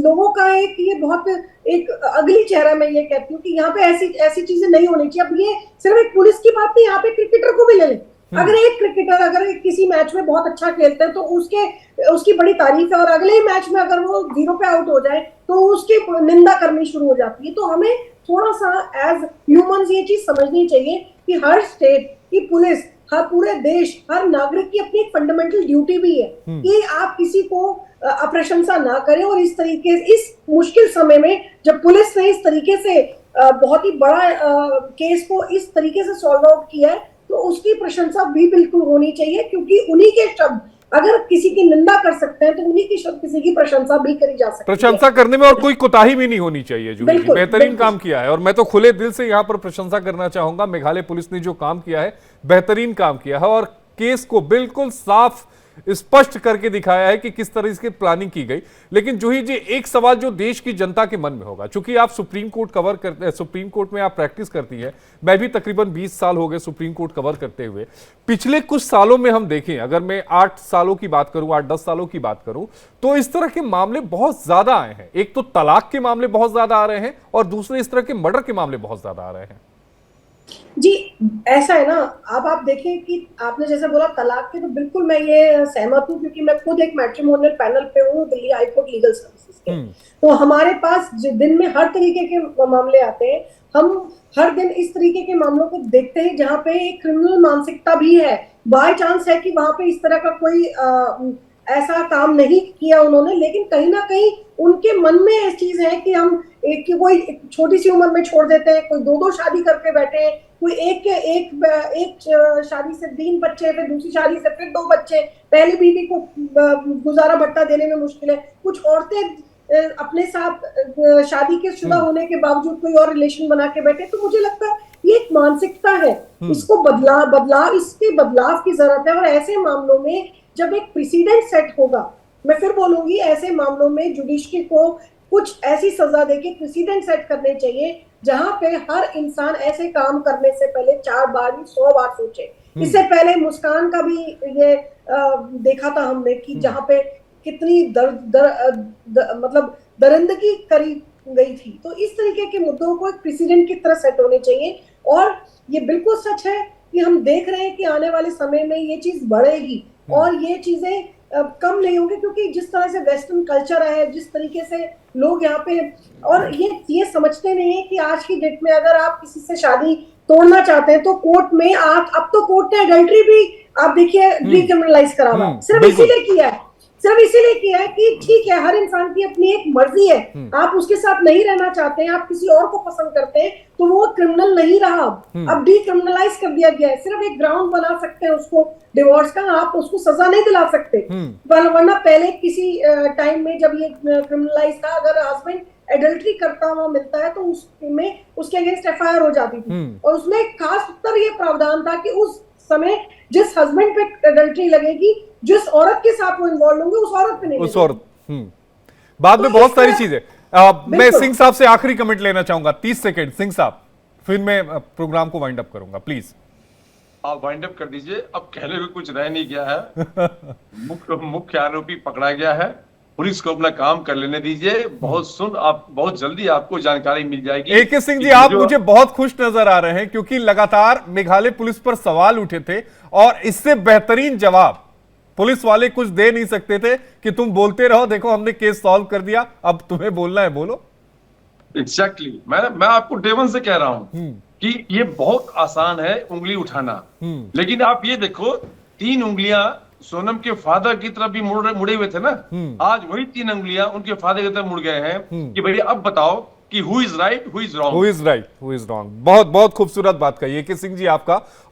लोगों का ये बहुत एक अगली चेहरा मैं ये कहती हूँ कि यहाँ पे ऐसी चीजें नहीं होनी चाहिए। अब ये सिर्फ एक पुलिस की बात नहीं, यहाँ पे क्रिकेटर को भी ले लें। अगर एक क्रिकेटर अगर किसी मैच में बहुत अच्छा खेलते हैं तो उसकी बड़ी तारीफ है, और अगले ही मैच में अगर वो 0 पे आउट हो जाए तो उसकी निंदा करनी शुरू हो जाती है। तो हमें थोड़ा सा एज ह्यूमंस ये चीज समझनी चाहिए कि हर स्टेट की पुलिस, हर पूरे देश, हर नागरिक की अपनी एक फंडामेंटल ड्यूटी भी है कि आप किसी को अप्रशंसा ना करें। और इस तरीके, इस मुश्किल समय में जब पुलिस ने इस तरीके से बहुत ही बड़ा केस को इस तरीके से सॉल्व आउट किया है, तो उसकी प्रशंसा भी बिल्कुल होनी चाहिए, क्योंकि उन्हीं के शब्द अगर किसी की निंदा कर सकते हैं तो उन्हीं की शब्द किसी की प्रशंसा भी करी जा सकती है। प्रशंसा करने में और कोई कोताही भी नहीं होनी चाहिए। जो बेहतरीन काम किया है और मैं तो खुले दिल से यहाँ पर प्रशंसा करना चाहूंगा। मेघालय पुलिस ने जो काम किया है बेहतरीन काम किया है और केस को बिल्कुल साफ स्पष्ट करके दिखाया है कि किस तरह इसकी प्लानिंग की गई। लेकिन जूही जी, एक सवाल जो देश की जनता के मन में होगा, चूंकि आप सुप्रीम कोर्ट कवर करते हैं, सुप्रीम कोर्ट में आप प्रैक्टिस करती है, मैं भी तकरीबन 20 साल हो गए सुप्रीम कोर्ट कवर करते हुए। पिछले कुछ सालों में हम देखें, अगर मैं 8 सालों की बात करूं, 8-10 सालों की बात करूं, तो इस तरह के मामले बहुत ज्यादा आए हैं। एक तो तलाक के मामले बहुत ज्यादा आ रहे हैं और दूसरे इस तरह के मर्डर के मामले बहुत ज्यादा आ रहे हैं। जी ऐसा है ना, अब आप देखें कि आपने जैसे बोला तलाक के, तो बिल्कुल मैं ये सहमत हूँ, क्योंकि मैं खुद एक मैट्रिमोनियल पैनल पे हूँ Delhi high court legal services के। तो हमारे पास दिन में हर तरीके के मामले आते हैं। हम हर दिन इस तरीके के मामलों को देखते हैं जहाँ पे एक क्रिमिनल मानसिकता भी है। बाय चांस है कि वहां पे इस तरह का कोई ऐसा काम नहीं किया उन्होंने, लेकिन कहीं ना कहीं उनके मन में ऐसी चीज है कि हम कोई छोटी सी उम्र में छोड़ देते हैं, कोई 2-2 शादी करके बैठे हैं, कोई एक शादी से 3 बच्चे, फिर दूसरी शादी से फिर 2 बच्चे, पहली बीवी को गुजारा भत्ता देने में मुश्किल है। कुछ औरतें अपने साथ शादी के शुदा होने के बावजूद कोई और रिलेशन बना के बैठे। तो मुझे लगता है ये एक मानसिकता है, इसको इसके बदलाव की जरूरत है। और ऐसे मामलों में जब एक प्रेसिडेंट सेट होगा, मैं फिर बोलूंगी, ऐसे मामलों में जुडिशरी को कुछ ऐसी सजा देके प्रेसिडेंट सेट करने चाहिए जहां पे हर इंसान ऐसे काम करने से पहले 4 बार नहीं 100 बार सोचे। इससे पहले मुस्कान का भी ये देखा था हमने कि जहां पे कितनी मतलब दरिंदगी करी गई थी। तो इस तरीके के मुद्दों को एक प्रेसिडेंट की तरह सेट होने चाहिए। और ये बिल्कुल सच है कि हम देख रहे हैं कि आने वाले समय में ये चीज बढ़ेगी और ये चीजें कम नहीं होंगे, क्योंकि जिस तरह से वेस्टर्न कल्चर है, जिस तरीके से लोग यहाँ पे, और ये समझते नहीं है कि आज की डेट में अगर आप किसी से शादी तोड़ना चाहते हैं तो कोर्ट में अब तो कोर्ट ने एडल्ट्री भी आप देखिए डिक्रिमिनलाइज करा हुआ है, सिर्फ इसीलिए किया है सिर्फ इसीलिए किया है कि ठीक है, हर इंसान की अपनी एक मर्जी है, आप उसके साथ नहीं रहना चाहते हैं, आप किसी और को पसंद करते हैं, तो वो क्रिमिनल नहीं रहा, अब डीक्रिमिनलाइज कर दिया गया है। सिर्फ एक ग्राउंड बना सकते हैं उसको डिवोर्स का, आप उसको सजा नहीं दिला सकते। वरना पहले किसी टाइम में जब ये क्रिमिनलाइज था, अगर हस्बैंड एडल्ट्री करता हुआ मिलता है तो उसमें उसके अगेंस्ट एफआईआर हो जाती थी, और उसमें खास तर ये प्रावधान था कि उस समय जिस हस्बैंड पे एडल्ट्री लगेगी, जिस औरत के साथ वो इन्वॉल्व होंगे, उस औरत पे नहीं उस औरत बाद में तो बहुत इस सारी तरह- चीजें। मैं बिल्कुल। सिंह साहब से आखिरी कमेंट लेना चाहूंगा, 30 सेकंड सिंह साहब, फिर मैं प्रोग्राम को वाइंड अप करूंगा, प्लीज। आप वाइंड अप कर दीजिए, अब कहने को कुछ रह नहीं गया है। मुख्य आरोपी पकड़ा गया है, पुलिस को अपना काम कर लेने दीजिए। बहुत जल्दी आपको जानकारी मिल जाएगी। AK सिंह जी, आप मुझे बहुत खुश नजर आ रहे हैं क्योंकि लगातार मेघालय पुलिस पर सवाल उठे थे और इससे बेहतरीन जवाब पुलिस वाले कुछ दे नहीं सकते थे कि तुम बोलते रहो, देखो हमने केस सॉल्व कर दिया, अब तुम्हें बोलना है बोलो। एग्जैक्टली मैं आपको डे वन से कह रहा हूं कि ये बहुत आसान है उंगली उठाना, लेकिन आप ये देखो 3 उंगलियां सोनम के फादर की तरफ भी मुड़े हुए थे ना, आज वही 3 उंगलियां उनके फादर की तरफ मुड़ गए हैं कि भैया अब बताओ कि who is right, who is wrong. Who is right, who is wrong. बहुत बहुत खूबसूरत बात कही AK सिंह जी आपका।